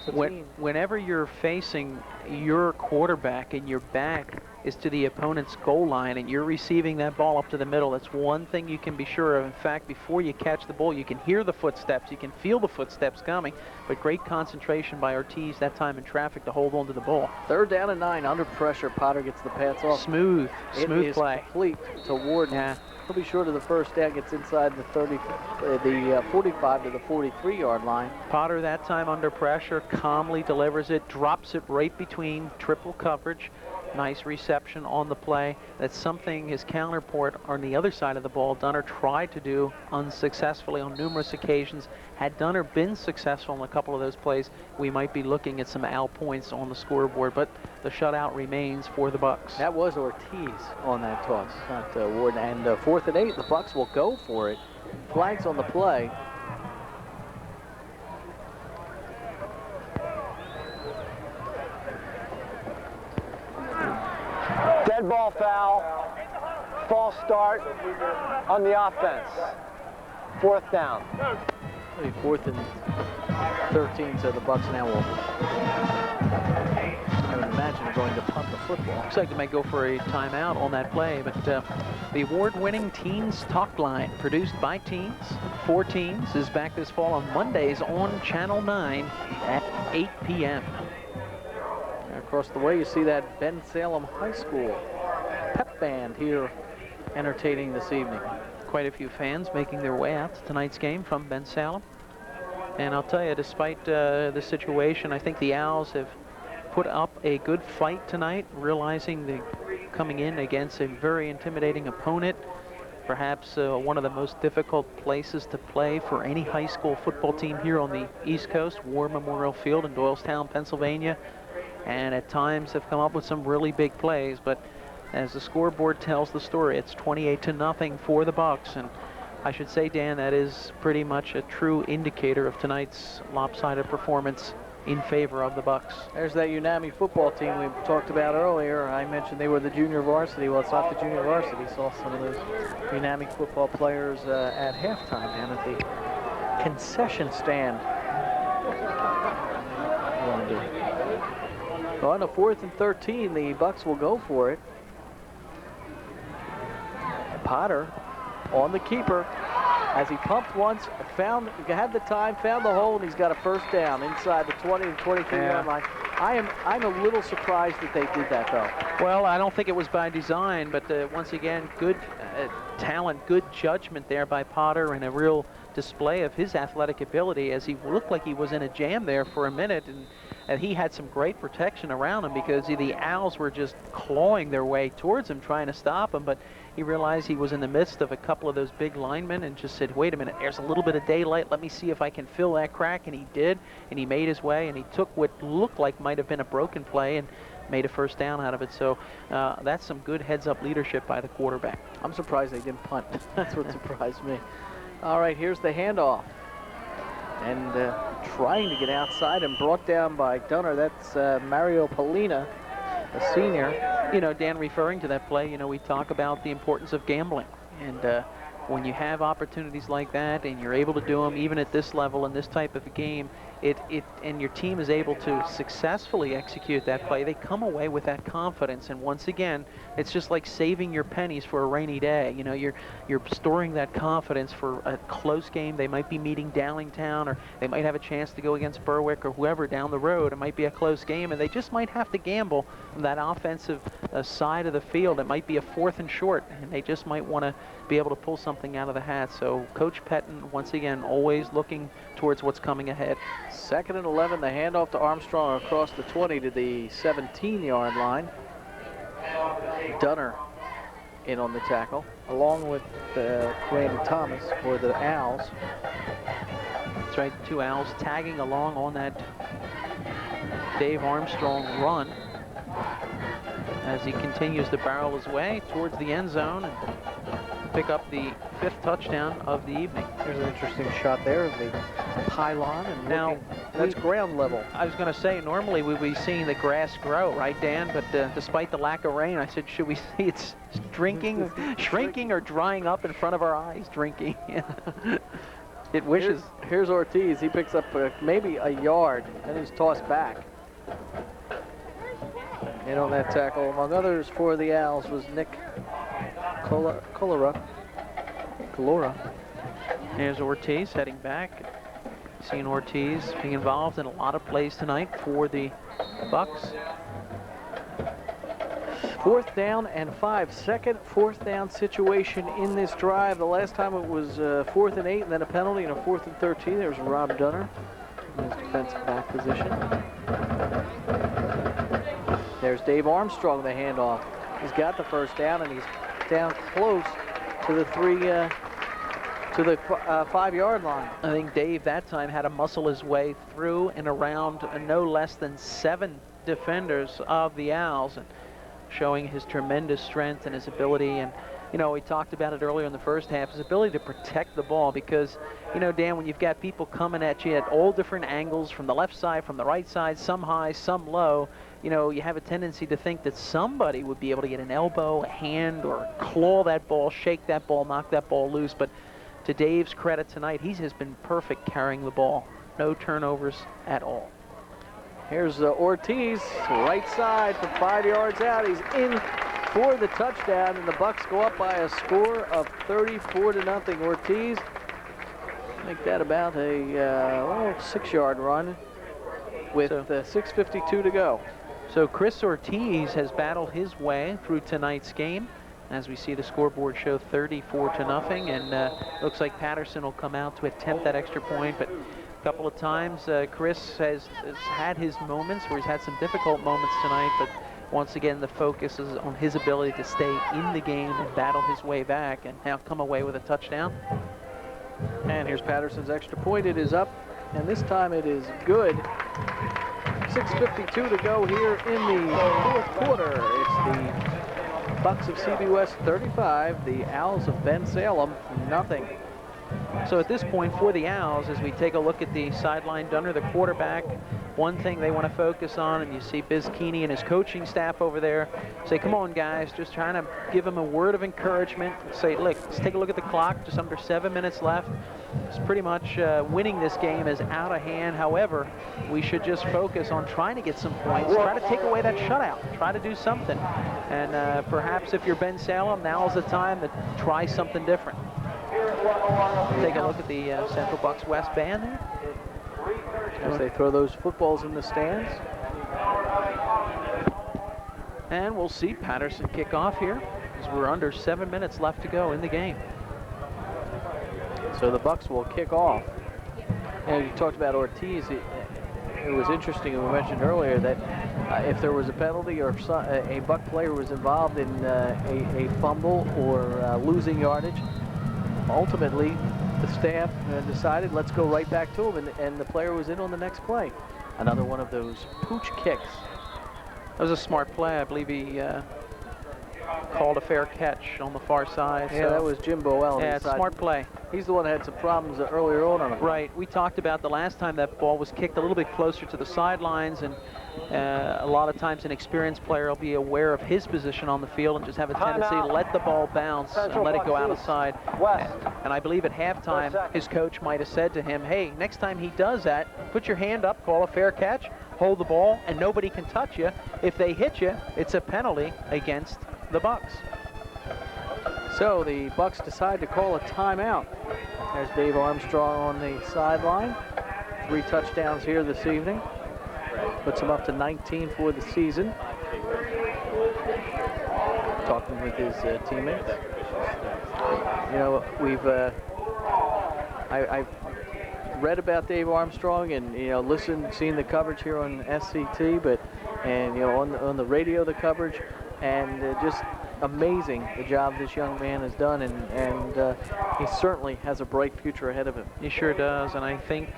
S1: Pettine.
S2: Whenever you're facing your quarterback and your back is to the opponent's goal line and you're receiving that ball up to the middle, that's one thing you can be sure of. In fact, before you catch the ball, you can hear the footsteps, you can feel the footsteps coming, but great concentration by Ortiz that time in traffic to hold on to the ball.
S1: Third down and 9, under pressure. Potter gets the pass off.
S2: Smooth play.
S1: It is complete to Warden.
S2: Yeah.
S1: He'll be short of the first down, gets inside the 45 to the 43-yard line.
S2: Potter that time under pressure, calmly delivers it, drops it right between triple coverage. Nice reception on the play. That's something his counterpart on the other side of the ball, Dunner, tried to do unsuccessfully on numerous occasions. Had Dunner been successful in a couple of those plays, we might be looking at some Owl points on the scoreboard, but the shutout remains for the Bucks.
S1: That was Ortiz on that toss, not Warden. And 4th and 8, the Bucks will go for it. Flags on the play.
S3: Dead ball foul. False start on the offense. 4th down.
S1: It'll be 4th and 13, so the Bucks now will, I would imagine, are going to punt the football.
S2: Looks like they might go for a timeout on that play, but the award-winning Teens Talk Line, produced by teens, for teens, is back this fall on Mondays on Channel 9 at 8 p.m.
S1: Across the way, you see that Bensalem High School pep band here entertaining this evening.
S2: Quite a few fans making their way out to tonight's game from Bensalem. And I'll tell you, despite the situation, I think the Owls have put up a good fight tonight, realizing they're coming in against a very intimidating opponent, perhaps one of the most difficult places to play for any high school football team here on the East Coast, War Memorial Field in Doylestown, Pennsylvania. And at times have come up with some really big plays, but as the scoreboard tells the story, it's 28-0 for the Bucks. And I should say, Dan, that is pretty much a true indicator of tonight's lopsided performance in favor of the Bucks.
S1: There's that UNAMI football team we talked about earlier. I mentioned they were the junior varsity. Well, it's not the junior varsity. Saw some of those UNAMI football players at halftime down at the concession stand. On a 4th and 13, the Bucks will go for it. Potter on the keeper. as he pumped once, had the time, found the hole, and he's got a first down inside the 20 to 23-yard line. I'm a little surprised that they did that, though.
S2: Well, I don't think it was by design, but once again, good talent, good judgment there by Potter, and a real display of his athletic ability, as he looked like he was in a jam there for a minute, and he had some great protection around him because the Owls were just clawing their way towards him, trying to stop him, but he realized he was in the midst of a couple of those big linemen and just said, wait a minute, there's a little bit of daylight, let me see if I can fill that crack, and he did, and he made his way, and he took what looked like might have been a broken play and made a first down out of it. So that's some good heads-up leadership by the quarterback.
S1: I'm surprised they didn't punt. That's what surprised me. All right, here's the handoff. And trying to get outside and brought down by Dunner. That's Mario Polina, a senior.
S2: You know, Dan, referring to that play, you know, we talk about the importance of gambling. And when you have opportunities like that and you're able to do them even at this level in this type of a game, and your team is able to successfully execute that play, they come away with that confidence. And once again, it's just like saving your pennies for a rainy day. You know, you're storing that confidence for a close game. They might be meeting Doylestown, or they might have a chance to go against Berwick or whoever down the road. It might be a close game, and they just might have to gamble on that offensive side of the field. It might be a 4th and short, and they just might want to be able to pull something out of the hat. So Coach Pettine, once again, always looking towards what's coming ahead.
S1: 2nd and 11, the handoff to Armstrong across the 20 to the 17-yard line. Dunner in on the tackle, along with Randy Thomas for the Owls.
S2: That's right, 2 Owls tagging along on that Dave Armstrong run as he continues to barrel his way towards the end zone and pick up the 5th touchdown of the evening.
S1: There's an interesting shot there of the pylon, and
S2: now
S1: that's ground level.
S2: I was going to say, normally we'd be seeing the grass grow, right, Dan? But despite the lack of rain, I said, should we see it's shrinking or drying up in front of our eyes, drinking? It wishes.
S1: Here's Ortiz. He picks up maybe a yard, and he's tossed back. And on that tackle, among others for the Owls, was Nick Colora.
S2: Here's Ortiz heading back. Seeing Ortiz being involved in a lot of plays tonight for the Bucks.
S1: 4th down and 5. Second 4th down situation in this drive. The last time it was 4th and 8, and then a penalty, and a 4th and 13. There's Rob Dunner in his defensive back position. There's Dave Armstrong, the handoff. He's got the first down, and he's down close to the 5-yard line.
S2: I think Dave that time had to muscle his way through and around no less than 7 defenders of the Owls, and showing his tremendous strength and his ability. And you know, we talked about it earlier in the first half, his ability to protect the ball, because, you know, Dan, when you've got people coming at you at all different angles, from the left side, from the right side, some high, some low, you know, you have a tendency to think that somebody would be able to get an elbow, a hand, or claw that ball, shake that ball, knock that ball loose. But to Dave's credit tonight, he has been perfect carrying the ball. No turnovers at all.
S1: Here's Ortiz, right side from 5 yards out. He's in for the touchdown, and the Bucks go up by a score of 34-0. Ortiz, make that about a 6-yard run with 6:52 to go.
S2: So Chris Ortiz has battled his way through tonight's game. As we see the scoreboard show 34-0, and looks like Patterson will come out to attempt that extra point. But a couple of times Chris has had his moments where he's had some difficult moments tonight, but once again the focus is on his ability to stay in the game and battle his way back, and now come away with a touchdown.
S1: And here's Patterson's extra point. It is up, and this time it is good. 6:52 to go here in the 4th quarter. It's the Bucks of CBW 35, the Owls of Bensalem nothing.
S2: So at this point for the Owls, as we take a look at the sideline, Dunner, the quarterback, one thing they want to focus on, and you see Biz Keeney and his coaching staff over there say, come on guys, just trying to give him a word of encouragement. Say, look, let's take a look at the clock, just under 7 minutes left. It's pretty much winning this game is out of hand. However, we should just focus on trying to get some points, try to take away that shutout, try to do something. And perhaps if you're Bensalem, now is the time to try something different. Take a look at the Central Bucks West band there.
S1: As they throw those footballs in the stands.
S2: And we'll see Patterson kick off here as we're under 7 minutes left to go in the game.
S1: So the Bucks will kick off. And you talked about Ortiz. It was interesting, and we mentioned earlier that if there was a penalty or if a Buck player was involved in a fumble or losing yardage, ultimately the staff decided let's go right back to him, and the player was in on the next play. Another one of those pooch kicks.
S2: That was a smart play. I believe he called a fair catch on the far side.
S1: Yeah,
S2: so
S1: that was Jim Boel.
S2: Yeah, it's a smart play.
S1: He's the one that had some problems earlier on it.
S2: Right. We talked about the last time that ball was kicked a little bit closer to the sidelines, and a lot of times an experienced player will be aware of his position on the field and just have a tendency to let the ball bounce and let it go outside. And I believe at halftime, his coach might have said to him, hey, next time he does that, put your hand up, call a fair catch, hold the ball, and nobody can touch you. If they hit you, it's a penalty against the Bucks.
S1: So the Bucks decide to call a timeout. There's Dave Armstrong on the sideline. 3 touchdowns here this evening. Puts him up to 19 for the season. Talking with his teammates. You know, we've I've read about Dave Armstrong and seen the coverage here on SCT, and on the radio the coverage, and just amazing the job this young man has done, and he certainly has a bright future ahead of him.
S2: He sure does, and I think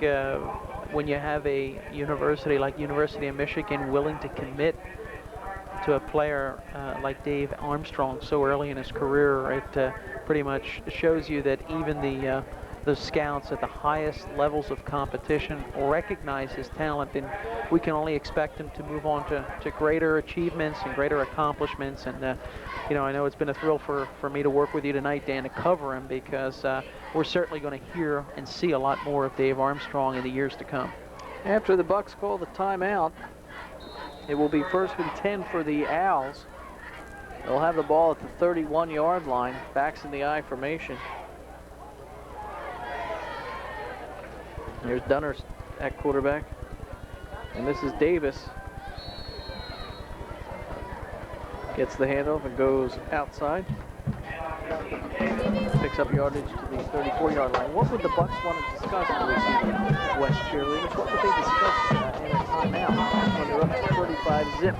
S2: when you have a university like University of Michigan willing to commit to a player like Dave Armstrong so early in his career, it pretty much shows you that even the scouts at the highest levels of competition recognize his talent, and we can only expect him to move on to greater achievements and greater accomplishments. And I know it's been a thrill for me to work with you tonight, Dan, to cover him, because we're certainly going to hear and see a lot more of Dave Armstrong in the years to come.
S1: After the Bucks call the timeout, it will be 1st and 10 for the Owls. They'll have the ball at the 31-yard line, backs in the I formation. There's Dunner at quarterback, and this is Davis. Gets the handoff and goes outside. Picks up yardage to the 34-yard line. What would the Bucks want to discuss with the West cheerleaders? What would they discuss in a timeout when they're up to 35-zip?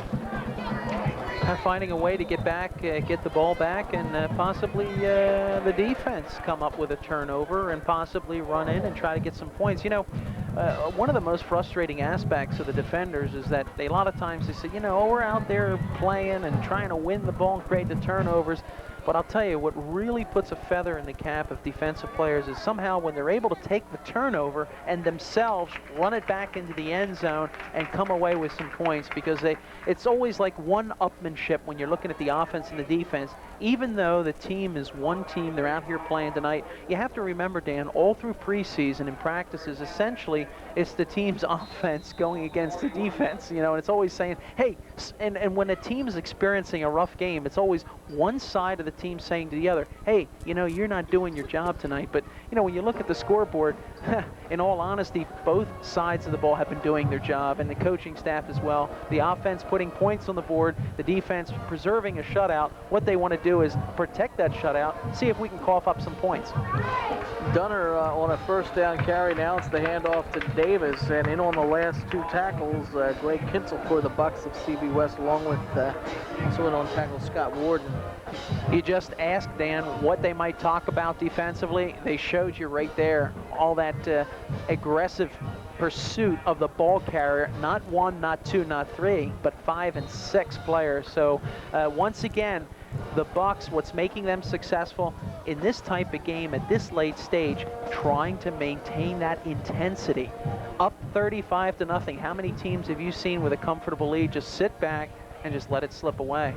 S2: Finding a way to get back, get the ball back, and possibly the defense come up with a turnover and possibly run in and try to get some points. One of the most frustrating aspects of the defenders is that a lot of times they say, we're out there playing and trying to win the ball and create the turnovers. But I'll tell you, what really puts a feather in the cap of defensive players is somehow when they're able to take the turnover and themselves run it back into the end zone and come away with some points, because it's always like one-upmanship when you're looking at the offense and the defense. Even though the team is one team, they're out here playing tonight, you have to remember, Dan, all through preseason and practices, essentially, it's the team's offense going against the defense, and it's always saying, hey, and when a team's experiencing a rough game, it's always one side of the team saying to the other, hey, you're not doing your job tonight. But, when you look at the scoreboard, in all honesty, both sides of the ball have been doing their job, and the coaching staff as well. The offense putting points on the board, the defense preserving a shutout. What they want to do is protect that shutout, see if we can cough up some points.
S1: Dunner on a 1st down carry. Now it's the handoff to Davis, and in on the last 2 tackles, Greg Kinsel for the Bucks of CB West, along with also in on tackle Scott Warden.
S2: You just asked, Dan, what they might talk about defensively. They showed you right there all that aggressive pursuit of the ball carrier. Not 1, not 2, not 3, but 5 and 6 players. So once again, the Bucks, what's making them successful in this type of game at this late stage, trying to maintain that intensity. Up 35-0. How many teams have you seen with a comfortable lead just sit back and just let it slip away?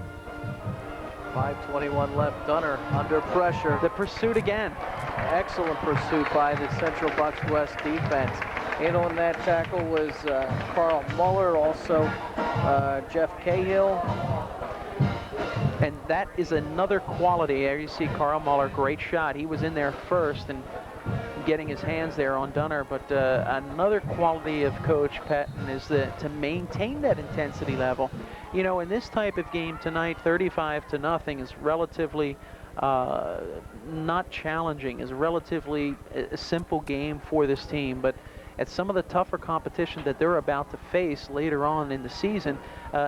S1: 5:21 left. Dunner under pressure.
S2: The pursuit again.
S1: Excellent pursuit by the Central Bucks West defense. In on that tackle was Carl Muller, also Jeff Cahill.
S2: And that is another quality. There you see Carl Muller, great shot. He was in there first and getting his hands there on Dunner. But another quality of Coach Pettine is to maintain that intensity level. You know, in this type of game tonight, 35-0 is relatively not challenging. Is a relatively simple game for this team. But at some of the tougher competition that they're about to face later on in the season,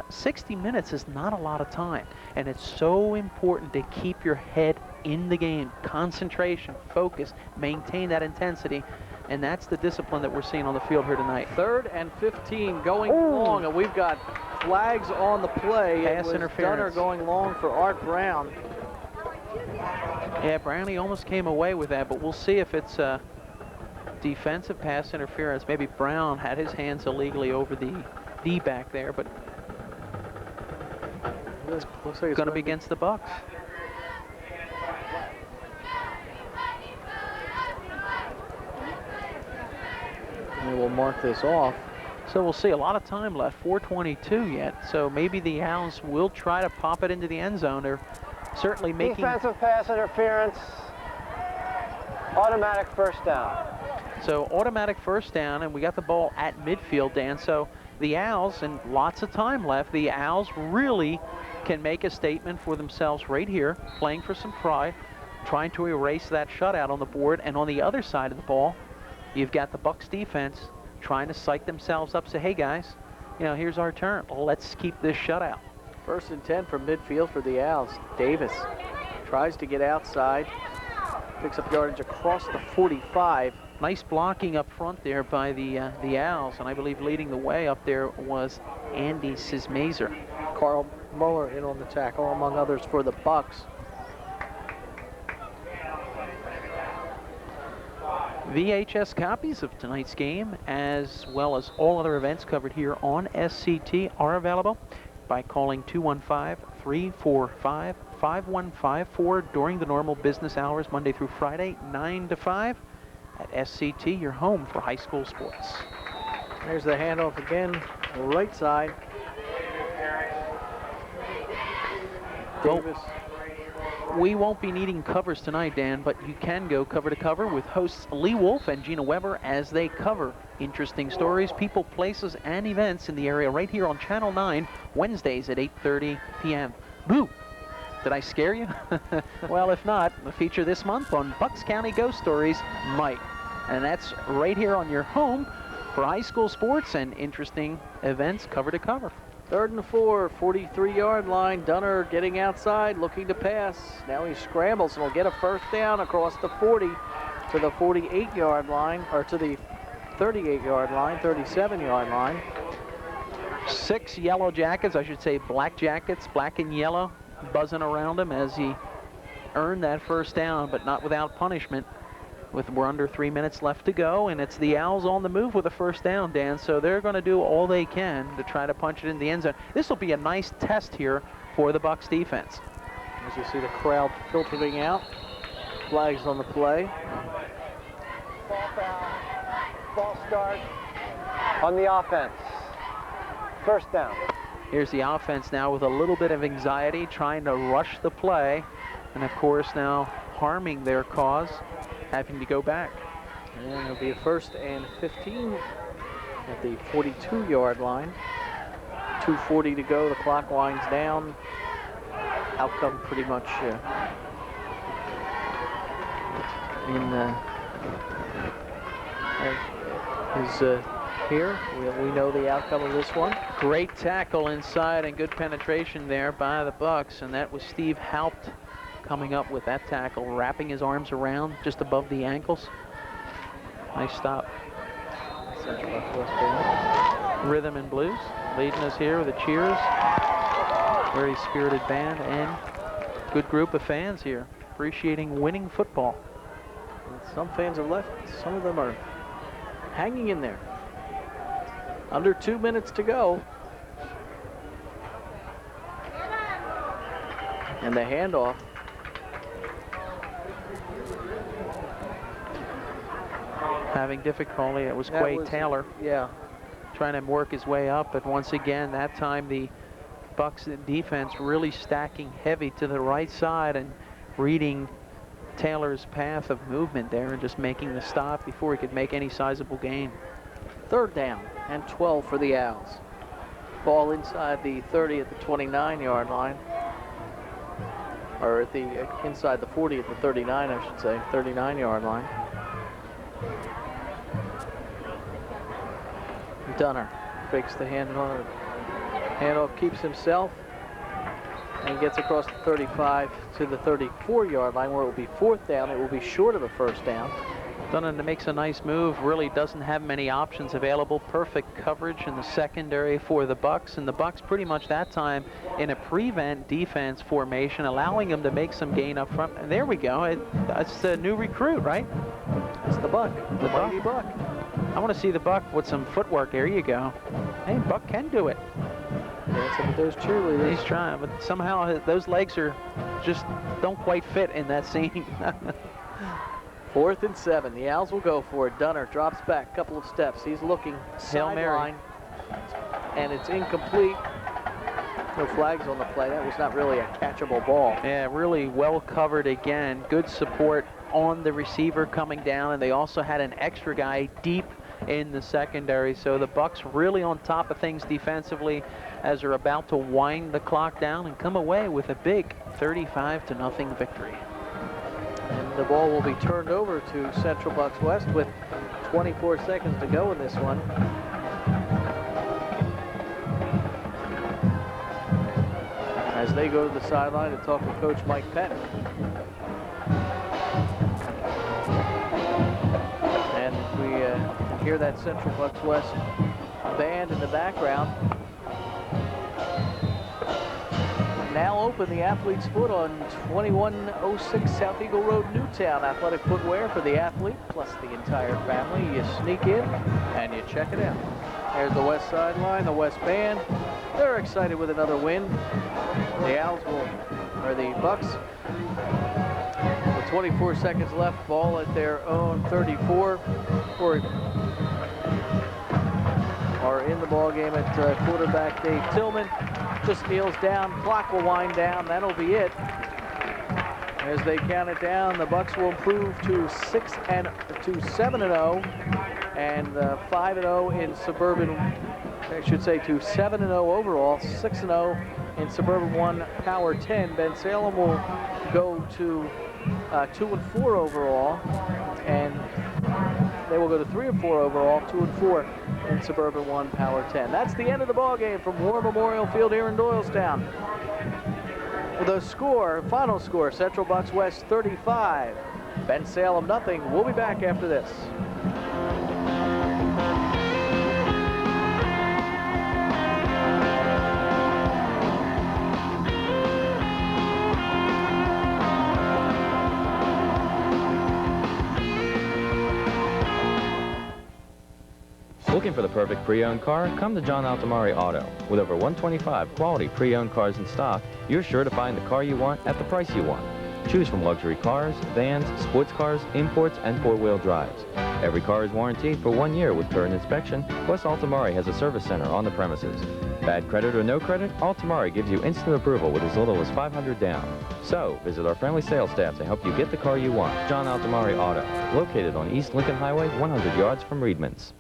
S2: 60 minutes is not a lot of time. And it's so important to keep your head in the game. Concentration, focus, maintain that intensity. And that's the discipline that we're seeing on the field here tonight.
S1: 3rd and 15 going long, and we've got flags on the play.
S2: Pass interference.
S1: Dunner going long for Art Brown.
S2: Yeah, Brownie almost came away with that, but we'll see if it's defensive pass interference. Maybe Brown had his hands illegally over the D-back there, but
S1: looks like it's
S2: going to be against the Bucks.
S1: And we'll mark this off.
S2: So we'll see. A lot of time left, 4:22 yet. So maybe the Owls will try to pop it into the end zone. They're certainly making
S3: Defensive pass interference. Automatic first down.
S2: So automatic first down, and we got the ball at midfield, Dan. So the Owls, and lots of time left, the Owls really can make a statement for themselves right here, playing for some pride, trying to erase that shutout on the board. And on the other side of the ball, you've got the Bucks defense trying to psych themselves up, say, hey guys, you know, here's our turn. Let's keep this shutout.
S1: 1st and 10 from midfield for the Owls. Davis tries to get outside, picks up yardage across the 45.
S2: Nice blocking up front there by the Owls, and I believe leading the way up there was Andy Sismazer.
S1: Carl Muller in on the tackle, among others, for the Bucks.
S2: VHS copies of tonight's game, as well as all other events covered here on SCT, are available by calling 215-345-5154 during the normal business hours, Monday through Friday, 9 to 5. At SCT, your home for high school sports.
S1: There's the handoff again, right side. Davis.
S2: We won't be needing covers tonight, Dan, but you can go cover to cover with hosts Lee Wolf and Gina Weber as they cover interesting stories, people, places, and events in the area right here on Channel 9, Wednesdays at 8:30 p.m. Boo! Did I scare you? Well, if not, the feature this month on Bucks County Ghost Stories might. And that's right here on your home for high school sports and interesting events cover to cover.
S1: 3rd and 4, 43-yard line. Dunner getting outside, looking to pass. Now he scrambles and will get a first down across the 40 to the 48-yard line, or to the 38-yard line, 37-yard line.
S2: 6 yellow jackets, I should say black jackets, black and yellow, buzzing around him as he earned that first down, but not without punishment. We're under 3 minutes left to go, and it's the Owls on the move with a first down, Dan. So they're going to do all they can to try to punch it in the end zone. This will be a nice test here for the Bucks defense.
S1: As you see the crowd filtering out, flags on the play.
S3: False start on the offense. First down.
S2: Here's the offense now with a little bit of anxiety, trying to rush the play, and of course now harming their cause, having to go back.
S1: And it'll be a 1st and 15 at the 42-yard line. 2:40 to go, the clock winds down. Outcome pretty much here. We know the outcome of this one.
S2: Great tackle inside and good penetration there by the Bucks, and that was Steve Haupt coming up with that tackle, wrapping his arms around just above the ankles. Nice stop. Rhythm and Blues leading us here with the cheers. Very spirited band and good group of fans here appreciating winning football.
S1: And some fans are left, some of them are hanging in there. Under 2 minutes to go. And the handoff.
S2: Having difficulty, it was Quay Taylor.
S1: Yeah.
S2: Trying to work his way up, but once again, that time the Bucks defense really stacking heavy to the right side and reading Taylor's path of movement there and just making the stop before he could make any sizable gain.
S1: 3rd down and 12 for the Owls. Ball inside the 30 at the 29-yard line. Or at the inside the 40 at the 39, I should say, 39-yard line. Dunner fakes the handoff, keeps himself, and gets across the 35 to the 34-yard line, where it will be 4th down. It will be short of a 1st down.
S2: Dunner makes a nice move, really doesn't have many options available. Perfect coverage in the secondary for the Bucks, and the Bucks pretty much that time in a prevent defense formation, allowing them to make some gain up front. And there we go. That's the new recruit, right?
S1: It's the Buck, the mighty Buck.
S2: I want to see the Buck with some footwork. There you go. Hey, Buck can do it.
S1: Yeah, some of those cheerleaders.
S2: He's trying, but somehow those legs are just don't quite fit in that scene.
S1: 4th and 7. The Owls will go for it. Dunner drops back a couple of steps. He's looking
S2: Hail Mary.
S1: sideline, and it's incomplete. No flags on the play. That was not really a catchable ball.
S2: Yeah, really well covered again. Good support on the receiver coming down, and they also had an extra guy deep in the secondary. So the Bucks really on top of things defensively as they're about to wind the clock down and come away with a big 35-0 victory.
S1: And the ball will be turned over to Central Bucks West with 24 seconds to go in this one. As they go to the sideline to talk with Coach Mike Pettine. And we can hear that Central Bucks West band in the background. Now open the athlete's foot on 2106 South Eagle Road, Newtown. Athletic footwear for the athlete plus the entire family. You sneak in and you check it out. There's the west sideline, the West band. They're excited with another win. The Owls or the Bucks, with 24 seconds left, ball at their own 34. Are in the ball game at quarterback Dave Tillman. Just kneels down, clock will wind down, that'll be it. As they count it down, the Bucks will improve to 7-0 and 5-0 in Suburban. I should say to 7-0 overall, 6-0 in Suburban 1 Power 10. Bensalem will go to 2-4 overall, and they will go to 3-4 overall, 2-4 in Suburban 1 Power 10. That's the end of the ball game from War Memorial Field here in Doylestown. The score, final score, Central Bucks West 35, Bensalem nothing. We'll be back after this.
S8: Looking for the perfect pre-owned car? Come to John Altamari Auto. With over 125 quality pre-owned cars in stock, you're sure to find the car you want at the price you want. Choose from luxury cars, vans, sports cars, imports, and four-wheel drives. Every car is warranted for 1 year with current inspection, plus Altamari has a service center on the premises. Bad credit or no credit, Altamari gives you instant approval with as little as $500 down. So, visit our friendly sales staff to help you get the car you want. John Altamari Auto, located on East Lincoln Highway, 100 yards from Reedman's.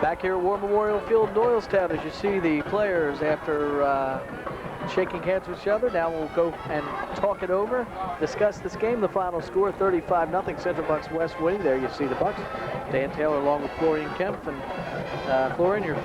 S1: Back here at War Memorial Field, Doylestown, as you see the players after shaking hands with each other. Now we'll go and talk it over, discuss this game. The final score, 35-0, Central Bucks West winning. There you see the Bucks. Dan Taylor along with Florian Kemp. And Florian, your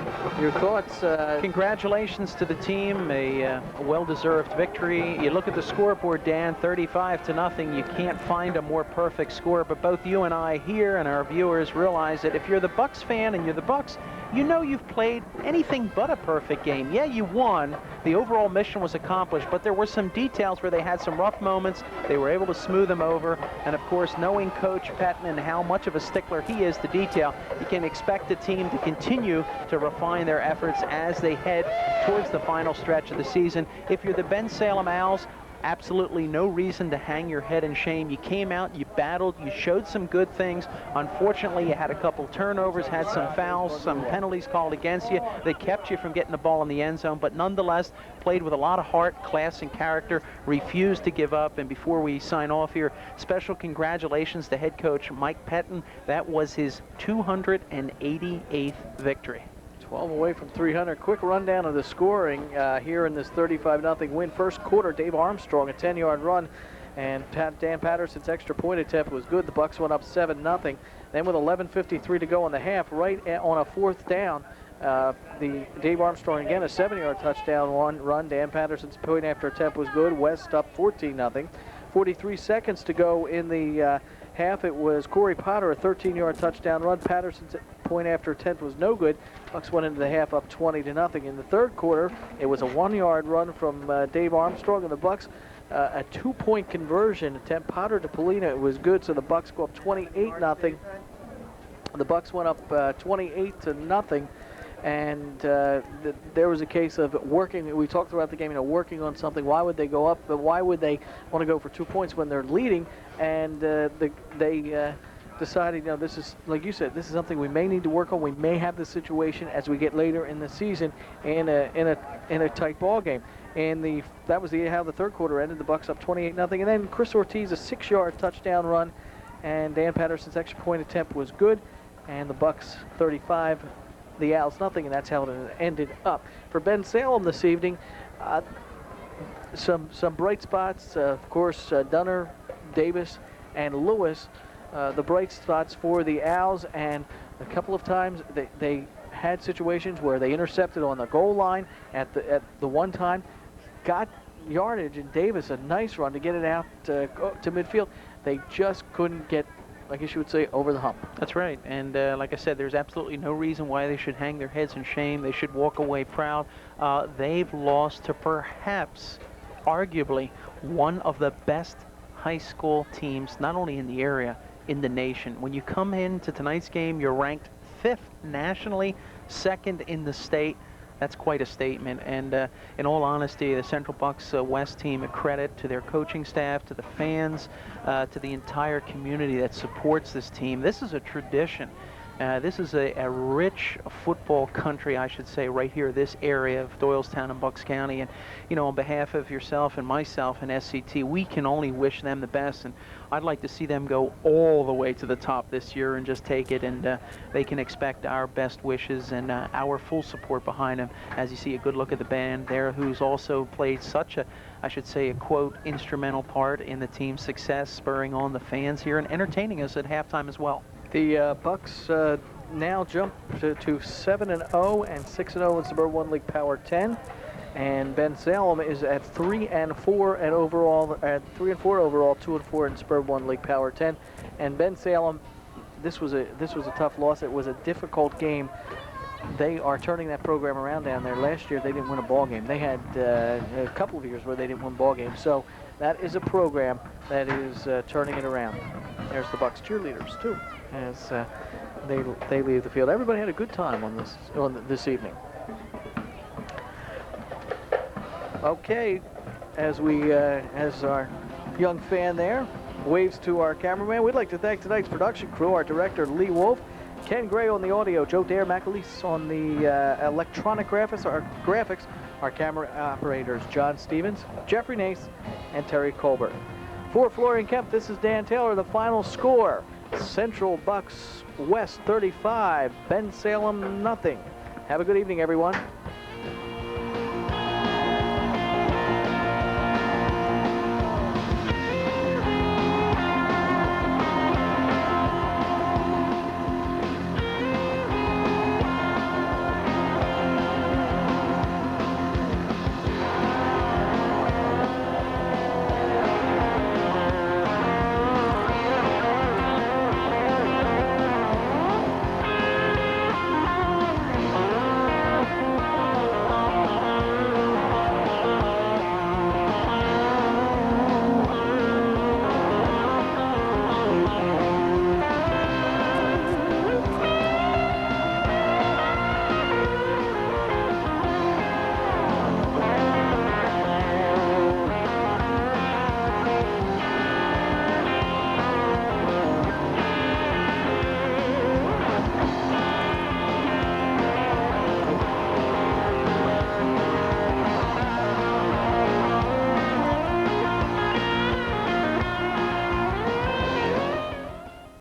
S1: thoughts?
S2: Congratulations to the team, a well-deserved victory. You look at the scoreboard, Dan, 35-0. You can't find a more perfect score, but both you and I here and our viewers realize that if you're the Bucks fan and you're the Bucks, you know you've played anything but a perfect game. Yeah, you won. The overall mission was accomplished, but there were some details where they had some rough moments. They were able to smooth them over. And, of course, knowing Coach Pettine and how much of a stickler he is to detail, you can expect the team to continue to refine their efforts as they head towards the final stretch of the season. If you're the Bensalem Owls, absolutely no reason to hang your head in shame. You came out, you battled, you showed some good things. Unfortunately, you had a couple turnovers, had some fouls, some penalties called against you. They kept you from getting the ball in the end zone, but nonetheless, played with a lot of heart, class, and character, refused to give up. And before we sign off here, special congratulations to head coach Mike Pettine. That was his 288th victory.
S1: 12 away from 300. Quick rundown of the scoring here in this 35-0 win. First quarter, Dave Armstrong, a 10-yard run, and Dan Patterson's extra point attempt was good. The Bucks went up 7-0. Then with 11:53 to go in the half, right on a fourth down, the Dave Armstrong again, a 7-yard touchdown run. Dan Patterson's point after attempt was good. West up 14-0. 43 seconds to go in the half. It was Corey Potter, a 13-yard touchdown run. Patterson's point after attempt was no good. Bucks went into the half up 20-0. In the third quarter, it was a 1-yard run from Dave Armstrong, and the Bucks a 2-point conversion attempt. Potter to Polina, it was good, so the Bucks go up 28-0. The Bucks went up 28-0. And there was a case of working. We talked throughout the game, working on something. Why would they go up? But why would they want to go for 2 points when they're leading? And they decided, this is, like you said, this is something we may need to work on. We may have this situation as we get later in the season in a tight ball game. And that was how the third quarter ended. The Bucks up 28-0. And then Chris Ortiz, a 6-yard touchdown run, and Dan Patterson's extra point attempt was good. And the Bucks 35. The Owls nothing, and that's how it ended up. For Bensalem this evening, some bright spots, of course, Dunner, Davis, and Lewis, the bright spots for the Owls, and a couple of times they had situations where they intercepted on the goal line at the one time, got yardage, and Davis, a nice run to get it out to midfield. They just couldn't get, I guess you would say, over the hump.
S2: That's right. And like I said, there's absolutely no reason why they should hang their heads in shame. They should walk away proud. They've lost to perhaps, arguably, one of the best high school teams, not only in the area, in the nation. When you come into tonight's game, you're ranked 5th nationally, 2nd in the state. That's quite a statement, and in all honesty, the Central Bucks West team, a credit to their coaching staff, to the fans, to the entire community that supports this team. This is a tradition. This is a rich football country, I should say, right here, this area of Doylestown and Bucks County. And, on behalf of yourself and myself and SCT, we can only wish them the best. And I'd like to see them go all the way to the top this year and just take it. And they can expect our best wishes and our full support behind them. As you see, a good look at the band there, who's also played such a, I should say, a quote, instrumental part in the team's success, spurring on the fans here and entertaining us at halftime as well.
S1: The Bucks now jump to 7-0 and 6-0 in Suburban 1 League Power 10, and Bensalem is at 3-4 and overall, at 3-4 overall, 2-4 in Suburban 1 League Power 10. And Bensalem, this was a tough loss. It was a difficult game. They are turning that program around down there. Last year they didn't win a ball game. They had a couple of years where they didn't win ball games. So that is a program that is turning it around. There's the Bucks cheerleaders too, as they leave the field. Everybody had a good time on this evening. Okay, as our young fan there waves to our cameraman, we'd like to thank tonight's production crew, our director Lee Wolf, Ken Gray on the audio, Joe Dare McAleese on the electronic graphics, our camera operators John Stevens, Jeffrey Nace, and Terry Colbert. For Florian Kemp, this is Dan Taylor. The final score: Central Bucks West 35, Bensalem nothing. Have a good evening, everyone.